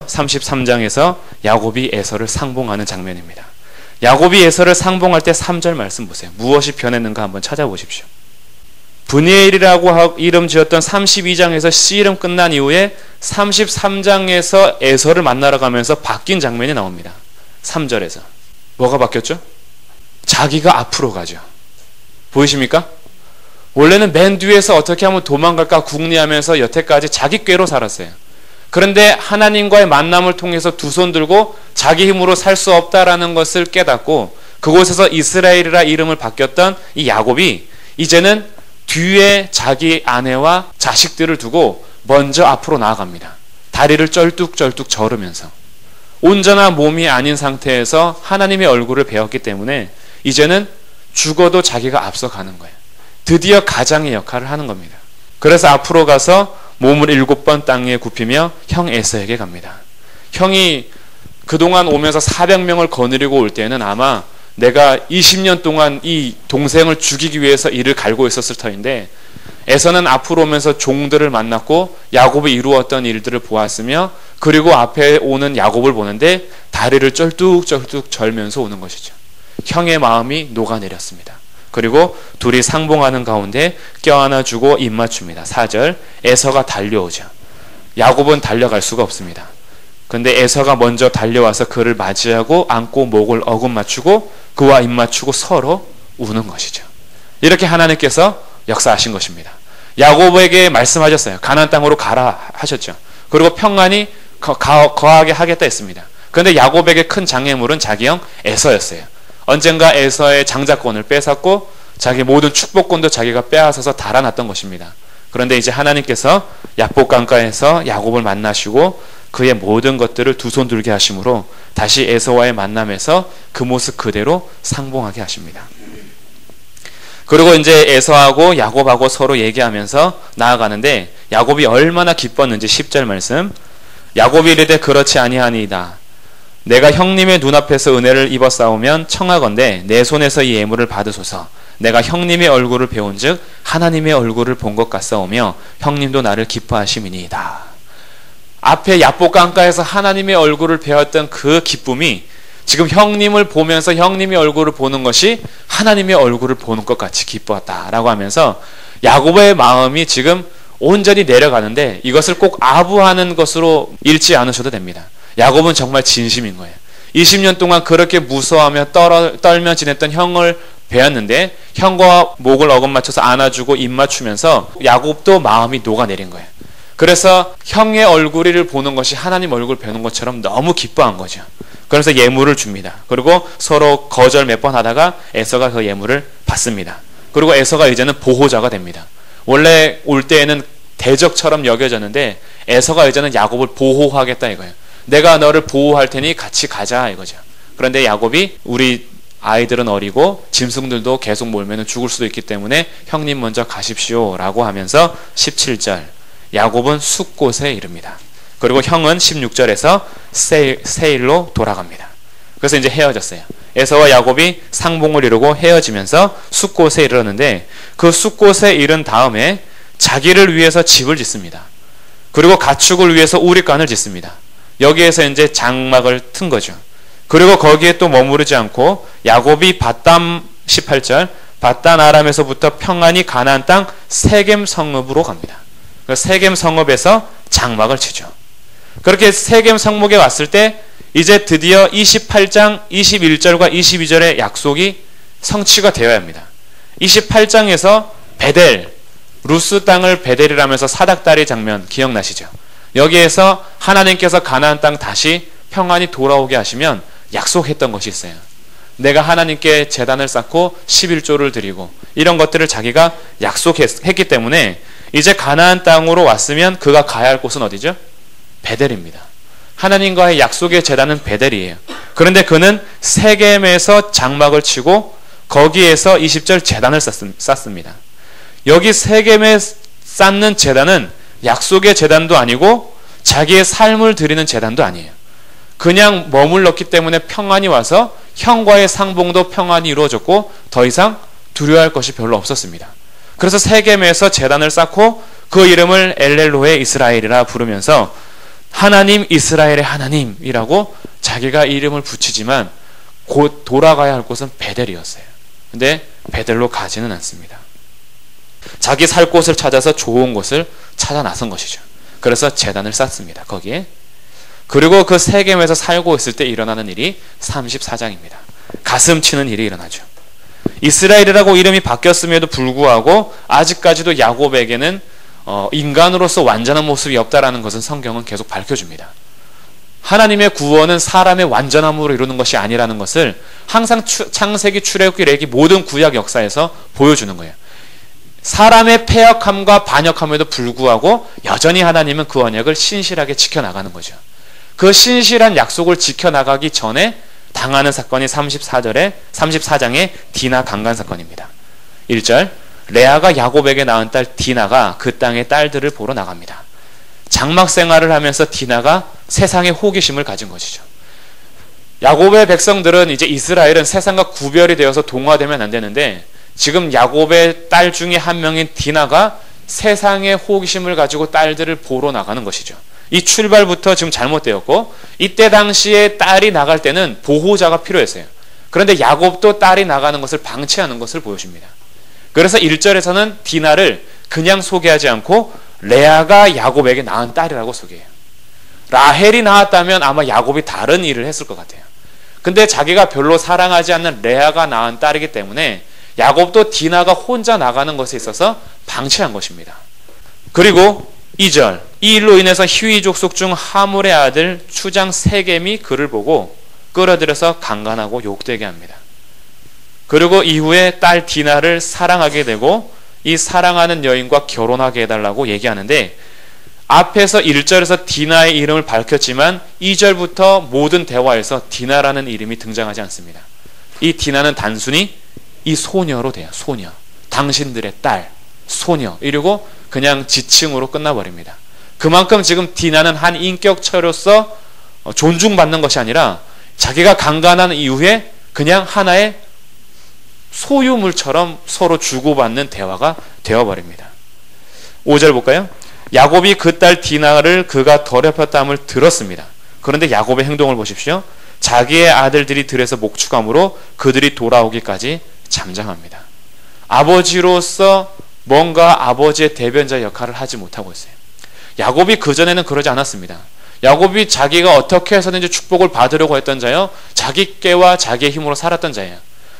33장에서 야곱이 에서를 상봉하는 장면입니다. 야곱이 에서를 상봉할 때 3절 말씀 보세요. 무엇이 변했는가 한번 찾아보십시오. 브니엘이라고 이름 지었던 32장에서 씨름 끝난 이후에 33장에서 에서를 만나러 가면서 바뀐 장면이 나옵니다. 3절에서 뭐가 바뀌었죠? 자기가 앞으로 가죠. 보이십니까? 원래는 맨 뒤에서 어떻게 하면 도망갈까 궁리하면서 여태까지 자기 꾀로 살았어요. 그런데 하나님과의 만남을 통해서 두 손 들고 자기 힘으로 살 수 없다라는 것을 깨닫고 그곳에서 이스라엘이라 이름을 바뀌었던 이 야곱이 이제는 뒤에 자기 아내와 자식들을 두고 먼저 앞으로 나아갑니다. 다리를 쩔뚝쩔뚝 저으면서 온전한 몸이 아닌 상태에서 하나님의 얼굴을 배웠기 때문에 이제는 죽어도 자기가 앞서가는 거예요. 드디어 가장의 역할을 하는 겁니다. 그래서 앞으로 가서 몸을 7번 땅에 굽히며 형 에서에게 갑니다. 형이 그동안 오면서 400명을 거느리고 올 때는 아마 내가 20년 동안 이 동생을 죽이기 위해서 이를 갈고 있었을 터인데 에서는 앞으로 오면서 종들을 만났고 야곱이 이루었던 일들을 보았으며 그리고 앞에 오는 야곱을 보는데 다리를 쩔뚝쩔뚝 절면서 오는 것이죠. 형의 마음이 녹아내렸습니다. 그리고 둘이 상봉하는 가운데 껴안아주고 입맞춥니다. 4절 에서가 달려오죠. 야곱은 달려갈 수가 없습니다. 그런데 에서가 먼저 달려와서 그를 맞이하고 안고 목을 어긋맞추고 그와 입맞추고 서로 우는 것이죠. 이렇게 하나님께서 역사하신 것입니다. 야곱에게 말씀하셨어요. 가나안 땅으로 가라 하셨죠. 그리고 평안히 거하게 하겠다 했습니다. 그런데 야곱에게 큰 장애물은 자기 형 에서였어요. 언젠가 에서의 장자권을 뺏었고 자기 모든 축복권도 자기가 빼앗아서 달아났던 것입니다. 그런데 이제 하나님께서 야복강가에서 야곱을 만나시고 그의 모든 것들을 두 손 들게 하심으로 다시 에서와의 만남에서 그 모습 그대로 상봉하게 하십니다. 그리고 이제 에서하고 야곱하고 서로 얘기하면서 나아가는데 야곱이 얼마나 기뻤는지 10절 말씀 야곱이 이르되 그렇지 아니하니이다. 내가 형님의 눈앞에서 은혜를 입어 싸우면 청하건대 내 손에서 이 예물을 받으소서. 내가 형님의 얼굴을 배운즉 하나님의 얼굴을 본 것 같사오며 형님도 나를 기뻐하심이니이다. 앞에 야복강가에서 하나님의 얼굴을 배웠던 그 기쁨이 지금 형님을 보면서 형님의 얼굴을 보는 것이 하나님의 얼굴을 보는 것 같이 기뻤다라고 하면서 야곱의 마음이 지금 온전히 내려가는데 이것을 꼭 아부하는 것으로 읽지 않으셔도 됩니다. 야곱은 정말 진심인 거예요. 20년 동안 그렇게 무서워하며 떨며 지냈던 형을 배웠는데 형과 목을 어긋맞춰서 안아주고 입맞추면서 야곱도 마음이 녹아내린 거예요. 그래서 형의 얼굴을 보는 것이 하나님 얼굴 배우는 것처럼 너무 기뻐한 거죠. 그래서 예물을 줍니다. 그리고 서로 거절 몇 번 하다가 에서가 그 예물을 받습니다. 그리고 에서가 이제는 보호자가 됩니다. 원래 올 때에는 대적처럼 여겨졌는데 에서가 이제는 야곱을 보호하겠다 이거예요. 내가 너를 보호할 테니 같이 가자 이거죠. 그런데 야곱이 우리 아이들은 어리고 짐승들도 계속 몰면 죽을 수도 있기 때문에 형님 먼저 가십시오 라고 하면서 17절 야곱은 숫곳에 이릅니다. 그리고 형은 16절에서 세일로 돌아갑니다. 그래서 이제 헤어졌어요. 에서와 야곱이 상봉을 이루고 헤어지면서 숫곳에 이르렀는데 그 숫곳에 이른 다음에 자기를 위해서 집을 짓습니다. 그리고 가축을 위해서 우릿관을 짓습니다. 여기에서 이제 장막을 튼 거죠. 그리고 거기에 또 머무르지 않고 야곱이 밧담 18절 밧단 아람에서부터 평안히 가나안 땅 세겜 성읍으로 갑니다. 세겜 성읍에서 장막을 치죠. 그렇게 세겜 성목에 왔을 때 이제 드디어 28장 21절과 22절의 약속이 성취가 되어야 합니다. 28장에서 베델 루스 땅을 베델이라면서 사닥다리 장면 기억나시죠? 여기에서 하나님께서 가나안 땅 다시 평안히 돌아오게 하시면 약속했던 것이 있어요. 내가 하나님께 제단을 쌓고 11조를 드리고 이런 것들을 자기가 약속했기 때문에 이제 가나안 땅으로 왔으면 그가 가야 할 곳은 어디죠? 베델입니다. 하나님과의 약속의 제단은 베델이에요. 그런데 그는 세겜에서 장막을 치고 거기에서 20절 제단을 쌓습니다. 여기 세겜에 쌓는 제단은 약속의 제단도 아니고 자기의 삶을 드리는 제단도 아니에요. 그냥 머물렀기 때문에 평안히 와서 형과의 상봉도 평안히 이루어졌고 더 이상 두려워할 것이 별로 없었습니다. 그래서 세겜에서 제단을 쌓고 그 이름을 엘렐로에 이스라엘이라 부르면서 하나님 이스라엘의 하나님이라고 자기가 이름을 붙이지만 곧 돌아가야 할 곳은 베델이었어요. 근데 베델로 가지는 않습니다. 자기 살 곳을 찾아서 좋은 곳을 찾아 나선 것이죠. 그래서 제단을 쌓습니다. 거기에. 그리고 그 세겜에서 살고 있을 때 일어나는 일이 34장입니다. 가슴 치는 일이 일어나죠. 이스라엘이라고 이름이 바뀌었음에도 불구하고 아직까지도 야곱에게는 인간으로서 완전한 모습이 없다라는 것은 성경은 계속 밝혀줍니다. 하나님의 구원은 사람의 완전함으로 이루는 것이 아니라는 것을 항상 창세기, 출애굽기, 레위기 모든 구약 역사에서 보여주는 거예요. 사람의 패역함과 반역함에도 불구하고 여전히 하나님은 그 언약을 신실하게 지켜나가는 거죠. 그 신실한 약속을 지켜나가기 전에 당하는 사건이 34장의 디나 강간 사건입니다. 1절, 레아가 야곱에게 낳은 딸 디나가 그 땅의 딸들을 보러 나갑니다. 장막 생활을 하면서 디나가 세상의 호기심을 가진 것이죠. 야곱의 백성들은 이제 이스라엘은 세상과 구별이 되어서 동화되면 안 되는데 지금 야곱의 딸 중에 한 명인 디나가 세상의 호기심을 가지고 딸들을 보러 나가는 것이죠. 이 출발부터 지금 잘못되었고 이때 당시에 딸이 나갈 때는 보호자가 필요했어요. 그런데 야곱도 딸이 나가는 것을 방치하는 것을 보여줍니다. 그래서 1절에서는 디나를 그냥 소개하지 않고 레아가 야곱에게 낳은 딸이라고 소개해요. 라헬이 낳았다면 아마 야곱이 다른 일을 했을 것 같아요. 근데 자기가 별로 사랑하지 않는 레아가 낳은 딸이기 때문에 야곱도 디나가 혼자 나가는 것에 있어서 방치한 것입니다. 그리고 2절, 이 일로 인해서 히위 족속 중 하물의 아들 추장 세겜이 그를 보고 끌어들여서 강간하고 욕되게 합니다. 그리고 이후에 딸 디나를 사랑하게 되고 이 사랑하는 여인과 결혼하게 해달라고 얘기하는데 앞에서 1절에서 디나의 이름을 밝혔지만 2절부터 모든 대화에서 디나라는 이름이 등장하지 않습니다. 이 디나는 단순히 이 소녀로 돼요. 소녀. 당신들의 딸, 소녀. 이러고 그냥 지칭으로 끝나버립니다. 그만큼 지금 디나는 한 인격체로서 존중받는 것이 아니라 자기가 강간한 이후에 그냥 하나의 소유물처럼 서로 주고받는 대화가 되어버립니다. 5절 볼까요? 야곱이 그 딸 디나를 그가 더럽혔다함을 들었습니다. 그런데 야곱의 행동을 보십시오. 자기의 아들들이 들에서 목축함으로 그들이 돌아오기까지 잠잠합니다. 아버지로서 뭔가 아버지의 대변자 역할을 하지 못하고 있어요. 야곱이 그전에는 그러지 않았습니다. 야곱이 자기가 어떻게 해서든지 축복을 받으려고 했던 자요, 자기 깨와 자기의 힘으로 살았던 자예요.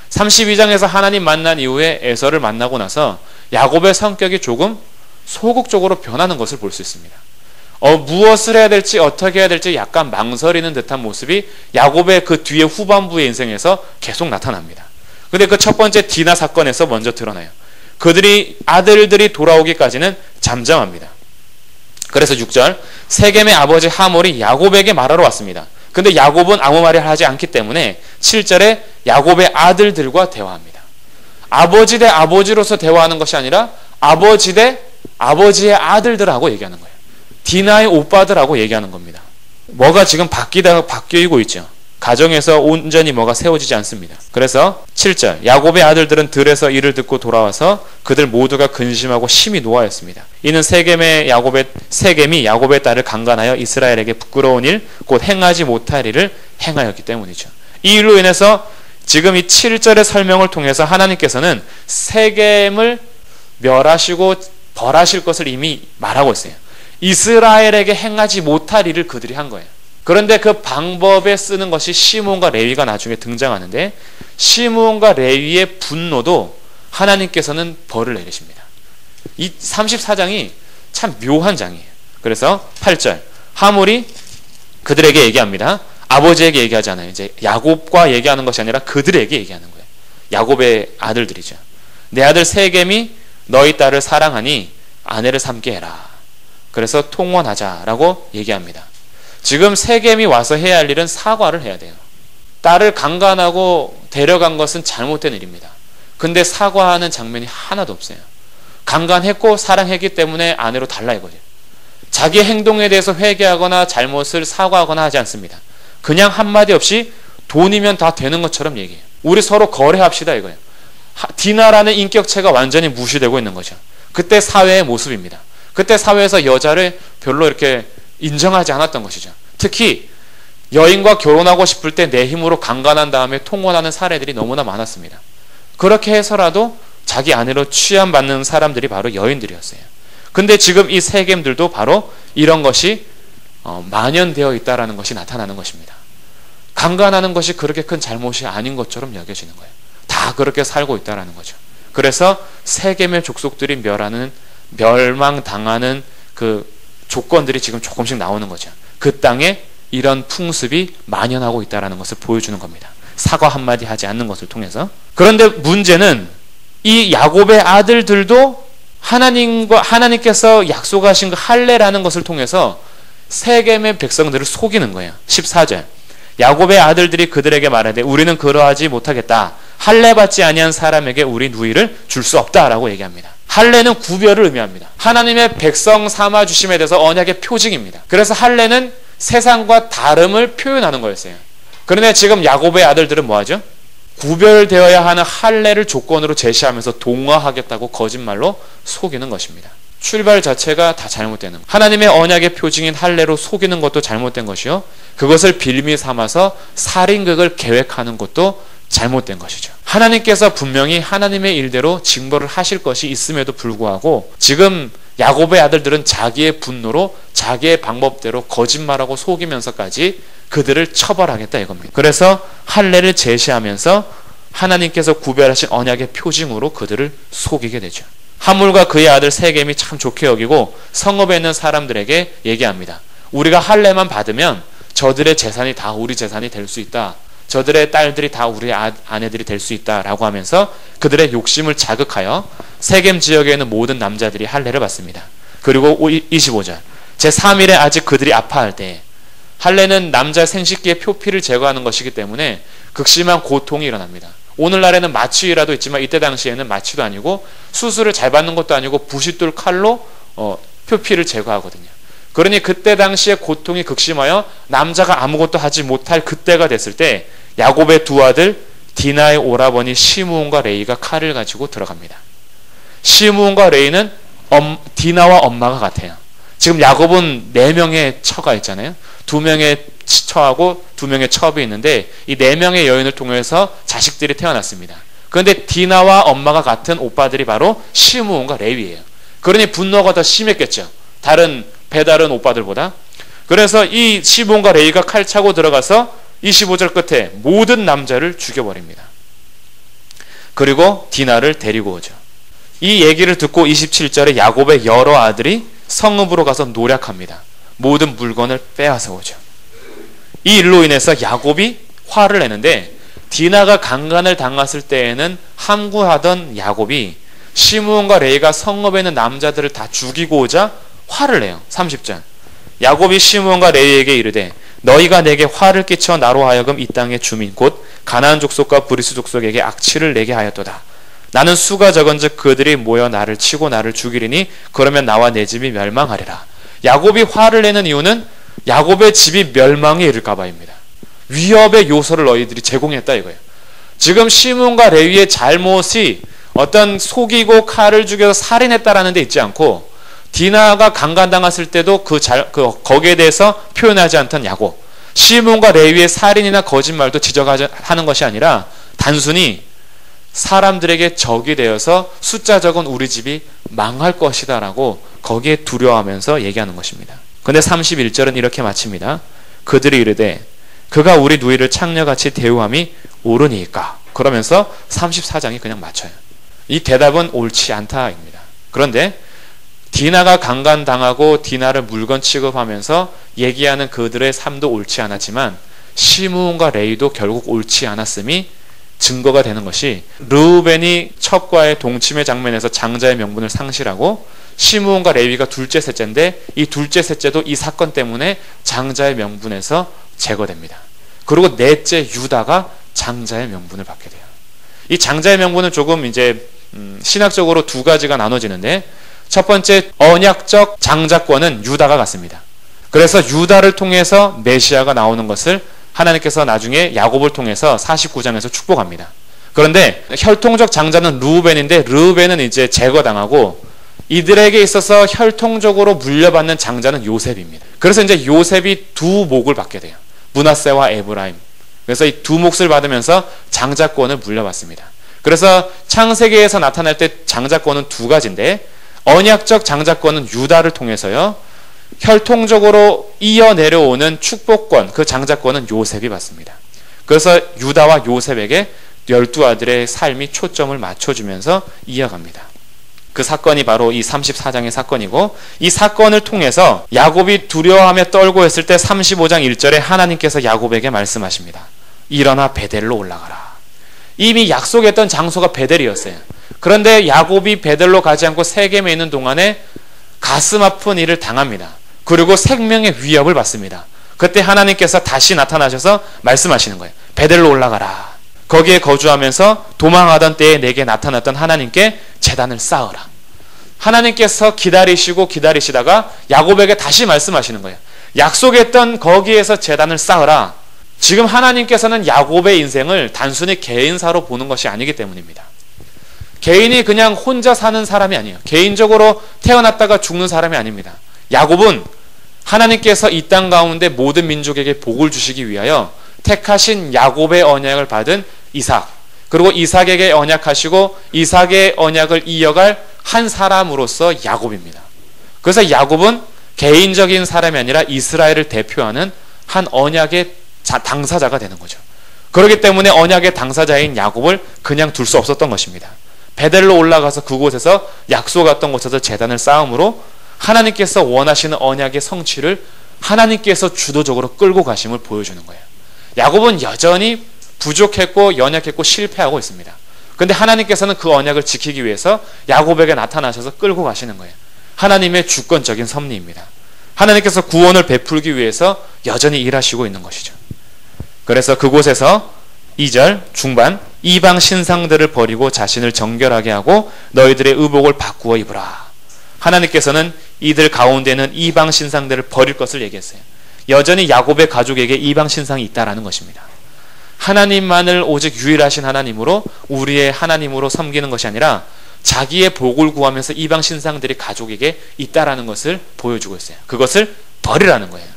32장에서 하나님 만난 이후에 에서를 만나고 나서 야곱의 성격이 조금 소극적으로 변하는 것을 볼 수 있습니다. 무엇을 해야 될지 어떻게 해야 될지 약간 망설이는 듯한 모습이 야곱의 그 뒤에 후반부의 인생에서 계속 나타납니다. 근데 그 첫 번째 디나 사건에서 먼저 드러나요. 아들들이 돌아오기까지는 잠잠합니다. 그래서 6절, 세겜의 아버지 하몰이 야곱에게 말하러 왔습니다. 근데 야곱은 아무 말이 하지 않기 때문에 7절에 야곱의 아들들과 대화합니다. 아버지 대 아버지로서 대화하는 것이 아니라 아버지 대 아버지의 아들들하고 얘기하는 거예요. 디나의 오빠들하고 얘기하는 겁니다. 뭐가 지금 바뀌고 있죠. 가정에서 온전히 뭐가 세워지지 않습니다. 그래서 7절, 야곱의 아들들은 들에서 이를 듣고 돌아와서 그들 모두가 근심하고 심히 노하였습니다. 이는 세겜이 야곱의 딸을 강간하여 이스라엘에게 부끄러운 일, 곧 행하지 못할 일을 행하였기 때문이죠. 이 일로 인해서 지금 이 7절의 설명을 통해서 하나님께서는 세겜을 멸하시고 벌하실 것을 이미 말하고 있어요. 이스라엘에게 행하지 못할 일을 그들이 한 거예요. 그런데 그 방법에 쓰는 것이 시므온과 레위가 나중에 등장하는데 시므온과 레위의 분노도 하나님께서는 벌을 내리십니다. 이 34장이 참 묘한 장이에요. 그래서 8절, 하몰이 그들에게 얘기합니다. 아버지에게 얘기하지 않아요. 이제 야곱과 얘기하는 것이 아니라 그들에게 얘기하는 거예요. 야곱의 아들들이죠. 내 아들 세겜이 너희 딸을 사랑하니 아내를 삼게 해라. 그래서 통원하자라고 얘기합니다. 지금 세겜이 와서 해야 할 일은 사과를 해야 돼요. 딸을 강간하고 데려간 것은 잘못된 일입니다. 근데 사과하는 장면이 하나도 없어요. 강간했고 사랑했기 때문에 아내로 달라 이거죠. 자기 행동에 대해서 회개하거나 잘못을 사과하거나 하지 않습니다. 그냥 한마디 없이 돈이면 다 되는 것처럼 얘기해요. 우리 서로 거래합시다 이거예요. 디나라는 인격체가 완전히 무시되고 있는 거죠. 그때 사회의 모습입니다. 그때 사회에서 여자를 별로 이렇게 인정하지 않았던 것이죠. 특히 여인과 결혼하고 싶을 때 내 힘으로 강간한 다음에 통혼하는 사례들이 너무나 많았습니다. 그렇게 해서라도 자기 아내로 취함받는 사람들이 바로 여인들이었어요. 근데 지금 이 세겜들도 바로 이런 것이 만연되어 있다는 것이 나타나는 것입니다. 강간하는 것이 그렇게 큰 잘못이 아닌 것처럼 여겨지는 거예요. 다 그렇게 살고 있다는 거죠. 그래서 세겜의 족속들이 멸망당하는 그 조건들이 지금 조금씩 나오는 거죠. 그 땅에 이런 풍습이 만연하고 있다는 것을 보여주는 겁니다. 사과 한마디 하지 않는 것을 통해서. 그런데 문제는 이 야곱의 아들들도 하나님께서 약속하신 그 할례라는 것을 통해서 세겜의 백성들을 속이는 거예요. 14절. 야곱의 아들들이 그들에게 말하되 우리는 그러하지 못하겠다. 할례 받지 아니한 사람에게 우리 누이를 줄 수 없다라고 얘기합니다. 할례는 구별을 의미합니다. 하나님의 백성 삼아 주심에 대해서 언약의 표징입니다. 그래서 할례는 세상과 다름을 표현하는 거였어요. 그런데 지금 야곱의 아들들은 뭐하죠? 구별되어야 하는 할례를 조건으로 제시하면서 동화하겠다고 거짓말로 속이는 것입니다. 출발 자체가 다 잘못되는 거예요. 하나님의 언약의 표징인 할례로 속이는 것도 잘못된 것이요, 그것을 빌미 삼아서 살인극을 계획하는 것도 잘못된 것이죠. 하나님께서 분명히 하나님의 일대로 징벌을 하실 것이 있음에도 불구하고 지금 야곱의 아들들은 자기의 분노로 자기의 방법대로 거짓말하고 속이면서까지 그들을 처벌하겠다 이겁니다. 그래서 할례를 제시하면서 하나님께서 구별하신 언약의 표징으로 그들을 속이게 되죠. 하물과 그의 아들 세겜이 참 좋게 여기고 성읍에 있는 사람들에게 얘기합니다. 우리가 할례만 받으면 저들의 재산이 다 우리 재산이 될 수 있다. 저들의 딸들이 다 우리 아내들이 될 수 있다라고 하면서 그들의 욕심을 자극하여 세겜 지역에 있는 모든 남자들이 할례를 받습니다. 그리고 25절. 제3일에 아직 그들이 아파할 때, 할례는 남자 생식기의 표피를 제거하는 것이기 때문에 극심한 고통이 일어납니다. 오늘날에는 마취라도 있지만 이때 당시에는 마취도 아니고 수술을 잘 받는 것도 아니고 부싯돌 칼로 표피를 제거하거든요. 그러니 그때 당시에 고통이 극심하여 남자가 아무것도 하지 못할 그때가 됐을 때 야곱의 두 아들 디나의 오라버니 시므온과 레이가 칼을 가지고 들어갑니다. 시므온과 레이는 디나와 엄마가 같아요. 지금 야곱은 4명의 처가 있잖아요. 2명의 처하고 2명의 첩이 있는데 이 4명의 여인을 통해서 자식들이 태어났습니다. 그런데 디나와 엄마가 같은 오빠들이 바로 시므온과 레위예요. 그러니 분노가 더 심했겠죠. 배다른 오빠들보다. 그래서 이 시므온과 레위가 칼 차고 들어가서 25절 끝에 모든 남자를 죽여버립니다. 그리고 디나를 데리고 오죠. 이 얘기를 듣고 27절에 야곱의 여러 아들이 성읍으로 가서 노략합니다. 모든 물건을 빼앗아 오죠. 이 일로 인해서 야곱이 화를 내는데 디나가 강간을 당했을 때에는 함구하던 야곱이 시므온과 레이가 성읍에 있는 남자들을 다 죽이고자 화를 내요. 30절. 야곱이 시므온과 레이에게 이르되 너희가 내게 화를 끼쳐 나로 하여금 이 땅의 주민 곧 가나안 족속과 브리스 족속에게 악취를 내게 하였도다. 나는 수가 적은즉 그들이 모여 나를 치고 나를 죽이리니 그러면 나와 내 집이 멸망하리라. 야곱이 화를 내는 이유는 야곱의 집이 멸망에 이를까 봐입니다. 위협의 요소를 너희들이 제공했다 이거예요. 지금 시므온과 레위의 잘못이 어떤 속이고 칼을 죽여서 살인했다라는 데 있지 않고 디나가 강간당했을 때도 거기에 대해서 표현하지 않던 야곱, 시므온과 레위의 살인이나 거짓말도 지적하는 것이 아니라 단순히 사람들에게 적이 되어서 숫자 적은 우리 집이 망할 것이다 라고 거기에 두려워하면서 얘기하는 것입니다. 근데 31절은 이렇게 마칩니다. 그들이 이르되 그가 우리 누이를 창녀같이 대우함이 옳으니까. 그러면서 34장이 그냥 맞춰요. 이 대답은 옳지 않다입니다. 그런데 디나가 강간당하고 디나를 물건 취급하면서 얘기하는 그들의 삶도 옳지 않았지만 시므온과 레위도 결국 옳지 않았음이 증거가 되는 것이 르우벤이 첩과의 동침의 장면에서 장자의 명분을 상실하고 시므온과 레위가 둘째 셋째인데 이 둘째 셋째도 이 사건 때문에 장자의 명분에서 제거됩니다. 그리고 넷째 유다가 장자의 명분을 받게 돼요. 이 장자의 명분은 조금 이제 신학적으로 두 가지가 나눠지는데 첫 번째 언약적 장자권은 유다가 갖습니다. 그래서 유다를 통해서 메시아가 나오는 것을 하나님께서 나중에 야곱을 통해서 49장에서 축복합니다. 그런데 혈통적 장자는 르우벤인데 르우벤은 이제 제거당하고 이들에게 있어서 혈통적으로 물려받는 장자는 요셉입니다. 그래서 이제 요셉이 두 몫을 받게 돼요. 므낫세와 에브라임. 그래서 이 두 몫을 받으면서 장자권을 물려받습니다. 그래서 창세기에서 나타날 때 장자권은 두 가지인데, 언약적 장자권은 유다를 통해서요, 혈통적으로 이어 내려오는 축복권, 그 장자권은 요셉이 받습니다. 그래서 유다와 요셉에게 12아들의 삶이 초점을 맞춰주면서 이어갑니다. 그 사건이 바로 이 34장의 사건이고, 이 사건을 통해서 야곱이 두려워하며 떨고 있을 때 35장 1절에 하나님께서 야곱에게 말씀하십니다. 일어나 베델로 올라가라. 이미 약속했던 장소가 베델이었어요. 그런데 야곱이 베델로 가지 않고 세겜에 있는 동안에 가슴 아픈 일을 당합니다. 그리고 생명의 위협을 받습니다. 그때 하나님께서 다시 나타나셔서 말씀하시는 거예요. 베델로 올라가라. 거기에 거주하면서 도망하던 때에 내게 나타났던 하나님께 제단을 쌓으라. 하나님께서 기다리시다가 야곱에게 다시 말씀하시는 거예요. 약속했던 거기에서 제단을 쌓으라. 지금 하나님께서는 야곱의 인생을 단순히 개인사로 보는 것이 아니기 때문입니다. 개인이 그냥 혼자 사는 사람이 아니에요. 개인적으로 태어났다가 죽는 사람이 아닙니다. 야곱은 하나님께서 이 땅 가운데 모든 민족에게 복을 주시기 위하여 택하신 야곱의 언약을 받은 이삭, 그리고 이삭에게 언약하시고 이삭의 언약을 이어갈 한 사람으로서 야곱입니다. 그래서 야곱은 개인적인 사람이 아니라 이스라엘을 대표하는 한 언약의 당사자가 되는 거죠. 그렇기 때문에 언약의 당사자인 야곱을 그냥 둘 수 없었던 것입니다. 베델로 올라가서 그곳에서 약속했던 곳에서 제단을 쌓음으로 하나님께서 원하시는 언약의 성취를 하나님께서 주도적으로 끌고 가심을 보여주는 거예요. 야곱은 여전히 부족했고 연약했고 실패하고 있습니다. 그런데 하나님께서는 그 언약을 지키기 위해서 야곱에게 나타나셔서 끌고 가시는 거예요. 하나님의 주권적인 섭리입니다. 하나님께서 구원을 베풀기 위해서 여전히 일하시고 있는 것이죠. 그래서 그곳에서 2절 중반, 이방 신상들을 버리고 자신을 정결하게 하고 너희들의 의복을 바꾸어 입으라. 하나님께서는 이들 가운데는 이방 신상들을 버릴 것을 얘기했어요. 여전히 야곱의 가족에게 이방 신상이 있다라는 것입니다. 하나님만을 오직 유일하신 하나님으로, 우리의 하나님으로 섬기는 것이 아니라 자기의 복을 구하면서 이방 신상들이 가족에게 있다라는 것을 보여주고 있어요. 그것을 버리라는 거예요.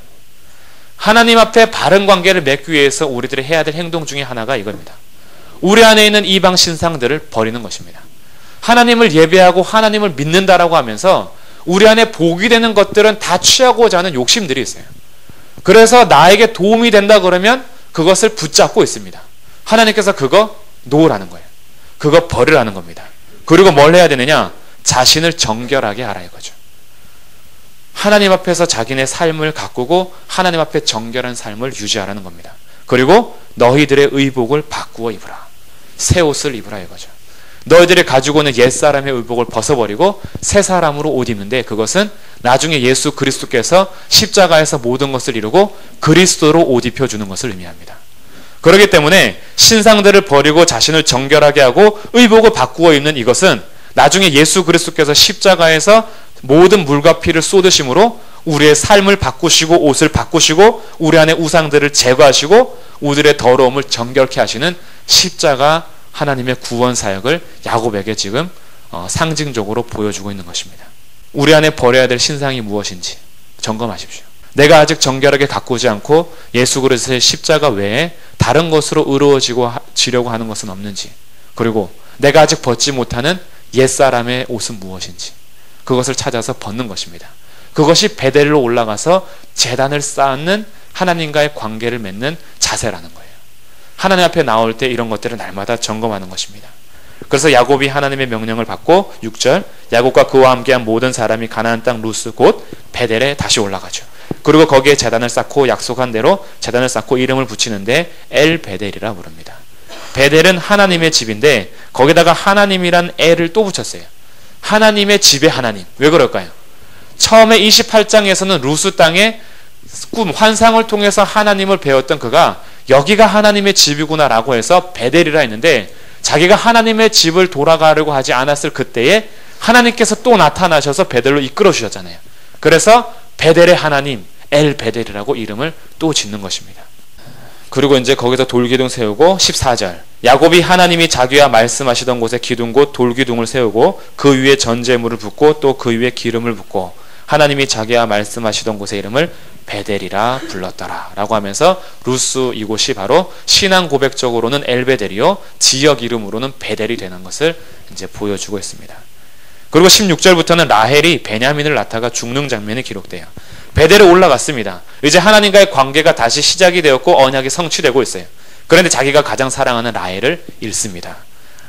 하나님 앞에 바른 관계를 맺기 위해서 우리들이 해야 될 행동 중에 하나가 이겁니다. 우리 안에 있는 이방 신상들을 버리는 것입니다. 하나님을 예배하고 하나님을 믿는다라고 하면서 우리 안에 복이 되는 것들은 다 취하고자 하는 욕심들이 있어요. 그래서 나에게 도움이 된다 그러면 그것을 붙잡고 있습니다. 하나님께서 그거 놓으라는 거예요. 그거 버리라는 겁니다. 그리고 뭘 해야 되느냐? 자신을 정결하게 하라 이거죠. 하나님 앞에서 자기네 삶을 가꾸고 하나님 앞에 정결한 삶을 유지하라는 겁니다. 그리고 너희들의 의복을 바꾸어 입으라. 새 옷을 입으라 이거죠. 너희들이 가지고 있는 옛사람의 의복을 벗어버리고 새 사람으로 옷 입는데, 그것은 나중에 예수 그리스도께서 십자가에서 모든 것을 이루고 그리스도로 옷 입혀주는 것을 의미합니다. 그렇기 때문에 신상들을 버리고 자신을 정결하게 하고 의복을 바꾸어 입는 이것은 나중에 예수 그리스도께서 십자가에서 모든 물과 피를 쏟으심으로 우리의 삶을 바꾸시고 옷을 바꾸시고 우리 안에 우상들을 제거하시고 우리들의 더러움을 정결케 하시는 십자가 하나님의 구원 사역을 야곱에게 지금 상징적으로 보여주고 있는 것입니다. 우리 안에 버려야 될 신상이 무엇인지 점검하십시오. 내가 아직 정결하게 가꾸지 않고 예수 그리스도의 십자가 외에 다른 것으로 의로워지려고 하는 것은 없는지, 그리고 내가 아직 벗지 못하는 옛사람의 옷은 무엇인지 그것을 찾아서 벗는 것입니다. 그것이 베델로 올라가서 제단을 쌓는 하나님과의 관계를 맺는 자세라는 거예요. 하나님 앞에 나올 때 이런 것들을 날마다 점검하는 것입니다. 그래서 야곱이 하나님의 명령을 받고 6절, 야곱과 그와 함께한 모든 사람이 가나안 땅 루스 곧 베델에 다시 올라가죠. 그리고 거기에 제단을 쌓고 약속한 대로 제단을 쌓고 이름을 붙이는데 엘 베델이라 부릅니다. 베델은 하나님의 집인데 거기다가 하나님이란 엘을 또 붙였어요. 하나님의 집의 하나님. 왜 그럴까요? 처음에 28장에서는 루스 땅의 꿈, 환상을 통해서 하나님을 배웠던 그가 여기가 하나님의 집이구나 라고 해서 베델이라 했는데, 자기가 하나님의 집을 돌아가려고 하지 않았을 그때에 하나님께서 또 나타나셔서 베델로 이끌어 주셨잖아요. 그래서 베델의 하나님 엘 베델이라고 이름을 또 짓는 것입니다. 그리고 이제 거기서 돌기둥 세우고 14절 야곱이 하나님이 자기와 말씀하시던 곳에 기둥 곧 돌기둥을 세우고 그 위에 전제물을 붓고 또 그 위에 기름을 붓고 하나님이 자기와 말씀하시던 곳의 이름을 베델이라 불렀더라 라고 하면서 루스 이곳이 바로 신앙 고백적으로는 엘베델이요 지역 이름으로는 베델이 되는 것을 이제 보여주고 있습니다. 그리고 16절부터는 라헬이 베냐민을 낳다가 죽는 장면이 기록돼요. 베델에 올라갔습니다. 이제 하나님과의 관계가 다시 시작이 되었고 언약이 성취되고 있어요. 그런데 자기가 가장 사랑하는 라헬을 잃습니다.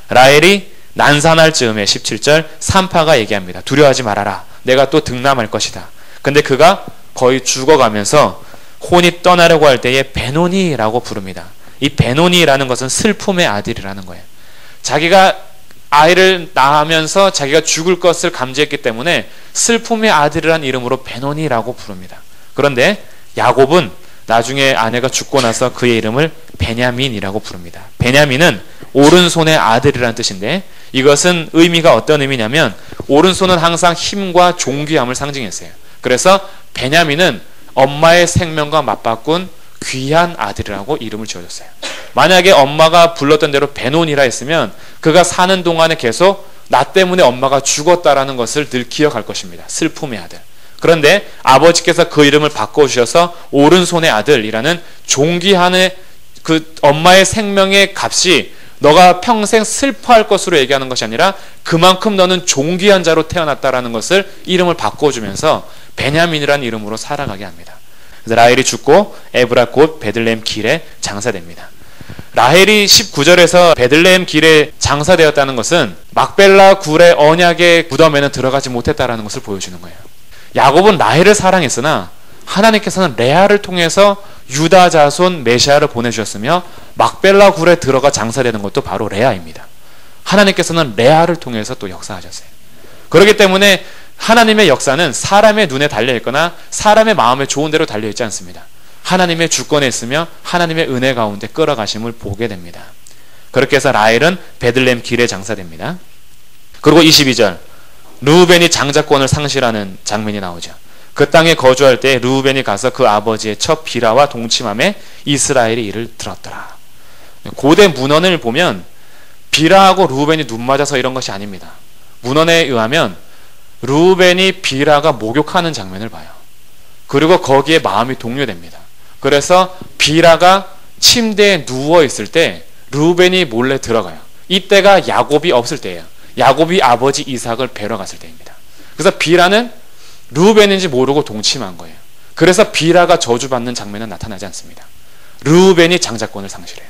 라헬이 난산할 즈음에 17절 산파가 얘기합니다. 두려워하지 말아라. 내가 또 등남할 것이다. 근데 그가 거의 죽어가면서 혼이 떠나려고 할 때에 베노니라고 부릅니다. 이 베노니라는 것은 슬픔의 아들이라는 거예요. 자기가 아이를 낳으면서 자기가 죽을 것을 감지했기 때문에 슬픔의 아들이라는 이름으로 베노니라고 부릅니다. 그런데 야곱은 나중에 아내가 죽고 나서 그의 이름을 베냐민이라고 부릅니다. 베냐민은 오른손의 아들이라는 뜻인데 이것은 의미가 어떤 의미냐면 오른손은 항상 힘과 존귀함을 상징했어요. 그래서 베냐민은 엄마의 생명과 맞바꾼 귀한 아들이라고 이름을 지어줬어요. 만약에 엄마가 불렀던 대로 베논이라 했으면 그가 사는 동안에 계속 나 때문에 엄마가 죽었다라는 것을 늘 기억할 것입니다. 슬픔의 아들. 그런데 아버지께서 그 이름을 바꿔주셔서 오른손의 아들이라는 존귀한 그 엄마의 생명의 값이 너가 평생 슬퍼할 것으로 얘기하는 것이 아니라 그만큼 너는 존귀한 자로 태어났다라는 것을 이름을 바꿔주면서 베냐민이라는 이름으로 살아가게 합니다. 그래서 라헬이 죽고 에브라 곧 베들레헴 길에 장사됩니다. 라헬이 19절에서 베들레헴 길에 장사되었다는 것은 막벨라 굴의 언약의 무덤에는 들어가지 못했다라는 것을 보여주는 거예요. 야곱은 라헬을 사랑했으나 하나님께서는 레아를 통해서 유다 자손 메시아를 보내주셨으며 막벨라 굴에 들어가 장사되는 것도 바로 레아입니다. 하나님께서는 레아를 통해서 또 역사하셨어요. 그렇기 때문에 하나님의 역사는 사람의 눈에 달려있거나 사람의 마음에 좋은 대로 달려있지 않습니다. 하나님의 주권에 있으며 하나님의 은혜 가운데 끌어가심을 보게 됩니다. 그렇게 해서 라헬은 베들레헴 길에 장사됩니다. 그리고 22절 르우벤이 장자권을 상실하는 장면이 나오죠. 그 땅에 거주할 때 르우벤이 가서 그 아버지의 첫 비라와 동침함에 이스라엘이 이를 들었더라. 고대 문헌을 보면 비라하고 르우벤이 눈 맞아서 이런 것이 아닙니다. 문헌에 의하면 르우벤이 비라가 목욕하는 장면을 봐요. 그리고 거기에 마음이 동요됩니다. 그래서 비라가 침대에 누워있을 때 르우벤이 몰래 들어가요. 이때가 야곱이 없을 때예요. 야곱이 아버지 이삭을 뵈러 갔을 때입니다. 그래서 비라는 르우벤인지 모르고 동침한 거예요. 그래서 비라가 저주받는 장면은 나타나지 않습니다. 르우벤이 장자권을 상실해요.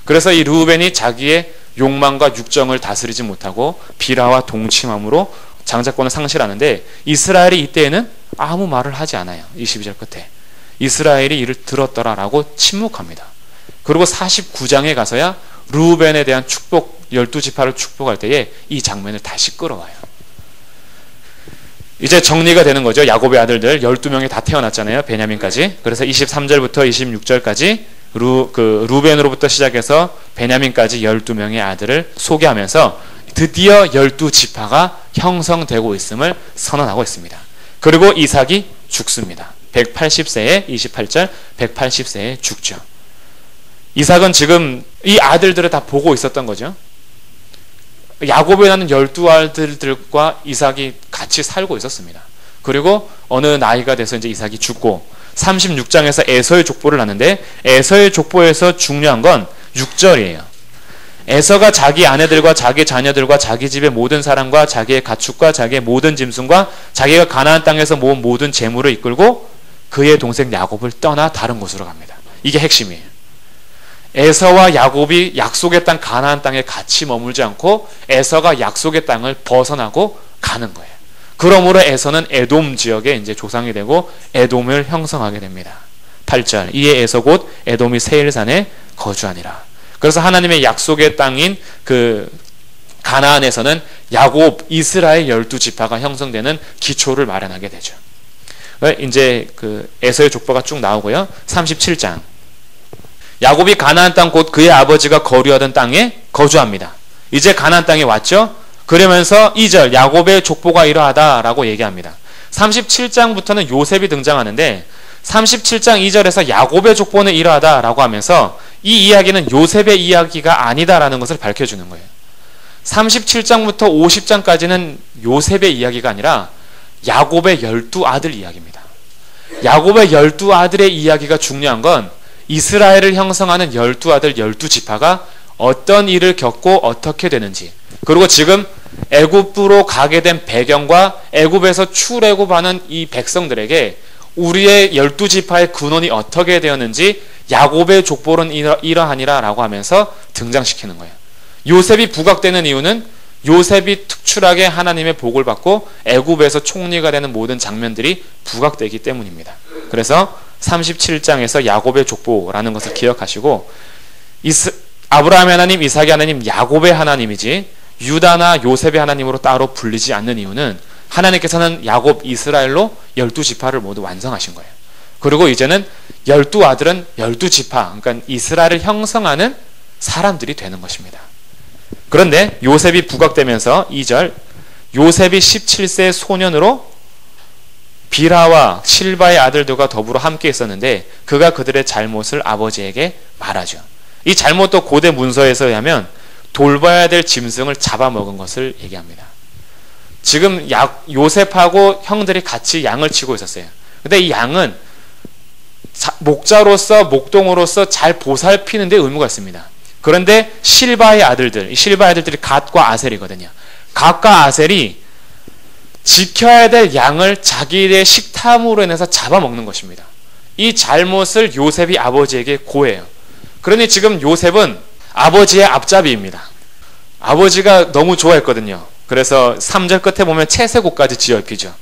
그래서 이 르우벤이 자기의 욕망과 육정을 다스리지 못하고 비라와 동침함으로 장자권을 상실하는데 이스라엘이 이때에는 아무 말을 하지 않아요. 22절 끝에 이스라엘이 이를 들었더라라고 침묵합니다. 그리고 49장에 가서야 르우벤에 대한 축복 12지파를 축복할 때에 이 장면을 다시 끌어와요. 이제 정리가 되는 거죠. 야곱의 아들들 12명이 다 태어났잖아요. 베냐민까지. 그래서 23절부터 26절까지 르우벤으로부터 시작해서 베냐민까지 12명의 아들을 소개하면서 드디어 12지파가 형성되고 있음을 선언하고 있습니다. 그리고 이삭이 죽습니다. 180세에 28절 180세에 죽죠. 이삭은 지금 이 아들들을 다 보고 있었던 거죠. 야곱에 나는 12아들들과 이삭이 같이 살고 있었습니다. 그리고 어느 나이가 돼서 이제 이삭이 죽고 36장에서 에서의 족보를 낳는데 에서의 족보에서 중요한 건 6절이에요. 에서가 자기 아내들과 자기 자녀들과 자기 집의 모든 사람과 자기의 가축과 자기의 모든 짐승과 자기가 가나안 땅에서 모은 모든 재물을 이끌고 그의 동생 야곱을 떠나 다른 곳으로 갑니다. 이게 핵심이에요. 에서와 야곱이 약속의 땅 가나안 땅에 같이 머물지 않고 에서가 약속의 땅을 벗어나고 가는 거예요. 그러므로 에서는 에돔 지역에 이제 조상이 되고 에돔을 형성하게 됩니다. 8절 이에 에서 곧 에돔이 세일산에 거주하니라. 그래서 하나님의 약속의 땅인 그 가나안에서는 야곱 이스라엘 12지파가 형성되는 기초를 마련하게 되죠. 이제 그 에서의 족보가 쭉 나오고요. 37장 야곱이 가나안 땅 곧 그의 아버지가 거류하던 땅에 거주합니다. 이제 가나안 땅에 왔죠. 그러면서 2절 야곱의 족보가 이러하다라고 얘기합니다. 37장부터는 요셉이 등장하는데 37장 2절에서 야곱의 족보는 이러하다라고 하면서 이 이야기는 요셉의 이야기가 아니다라는 것을 밝혀주는 거예요. 37장부터 50장까지는 요셉의 이야기가 아니라 야곱의 12아들 이야기입니다. 야곱의 12아들의 이야기가 중요한 건 이스라엘을 형성하는 12아들 12지파가 어떤 일을 겪고 어떻게 되는지, 그리고 지금 애굽으로 가게 된 배경과 애굽에서 출애굽하는 이 백성들에게 우리의 12지파의 근원이 어떻게 되었는지 야곱의 족보는 이러하니라 라고 하면서 등장시키는 거예요. 요셉이 부각되는 이유는 요셉이 특출하게 하나님의 복을 받고 애굽에서 총리가 되는 모든 장면들이 부각되기 때문입니다. 그래서 37장에서 야곱의 족보라는 것을 기억하시고, 아브라함의 하나님, 이삭의 하나님, 야곱의 하나님이지 유다나 요셉의 하나님으로 따로 불리지 않는 이유는 하나님께서는 야곱, 이스라엘로 12지파를 모두 완성하신 거예요. 그리고 이제는 12아들은 12지파, 그러니까 이스라엘을 형성하는 사람들이 되는 것입니다. 그런데 요셉이 부각되면서 2절, 요셉이 17세 소년으로 비라와 실바의 아들들과 더불어 함께 있었는데 그가 그들의 잘못을 아버지에게 말하죠. 이 잘못도 고대 문서에서 의하면 돌봐야 될 짐승을 잡아먹은 것을 얘기합니다. 지금 요셉하고 형들이 같이 양을 치고 있었어요. 근데 이 양은 목자로서, 목동으로서 잘 보살피는 데 의무가 있습니다. 그런데 실바의 아들들, 이 실바의 아들들이 갓과 아셀이거든요. 갓과 아셀이 지켜야 될 양을 자기의 식탐으로 인해서 잡아먹는 것입니다. 이 잘못을 요셉이 아버지에게 고해요. 그러니 지금 요셉은 아버지의 앞잡이입니다. 아버지가 너무 좋아했거든요. 그래서 3절 끝에 보면 채색옷까지 지어 입히죠.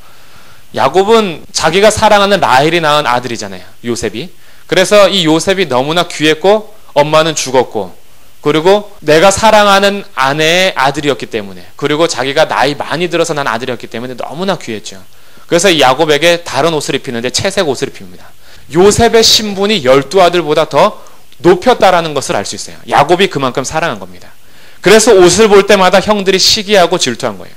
야곱은 자기가 사랑하는 라헬이 낳은 아들이잖아요, 요셉이. 그래서 이 요셉이 너무나 귀했고 엄마는 죽었고, 그리고 내가 사랑하는 아내의 아들이었기 때문에, 그리고 자기가 나이 많이 들어서 난 아들이었기 때문에 너무나 귀했죠. 그래서 이 야곱에게 다른 옷을 입히는데 채색 옷을 입힙니다. 요셉의 신분이 12아들보다 더 높였다라는 것을 알 수 있어요. 야곱이 그만큼 사랑한 겁니다. 그래서 옷을 볼 때마다 형들이 시기하고 질투한 거예요.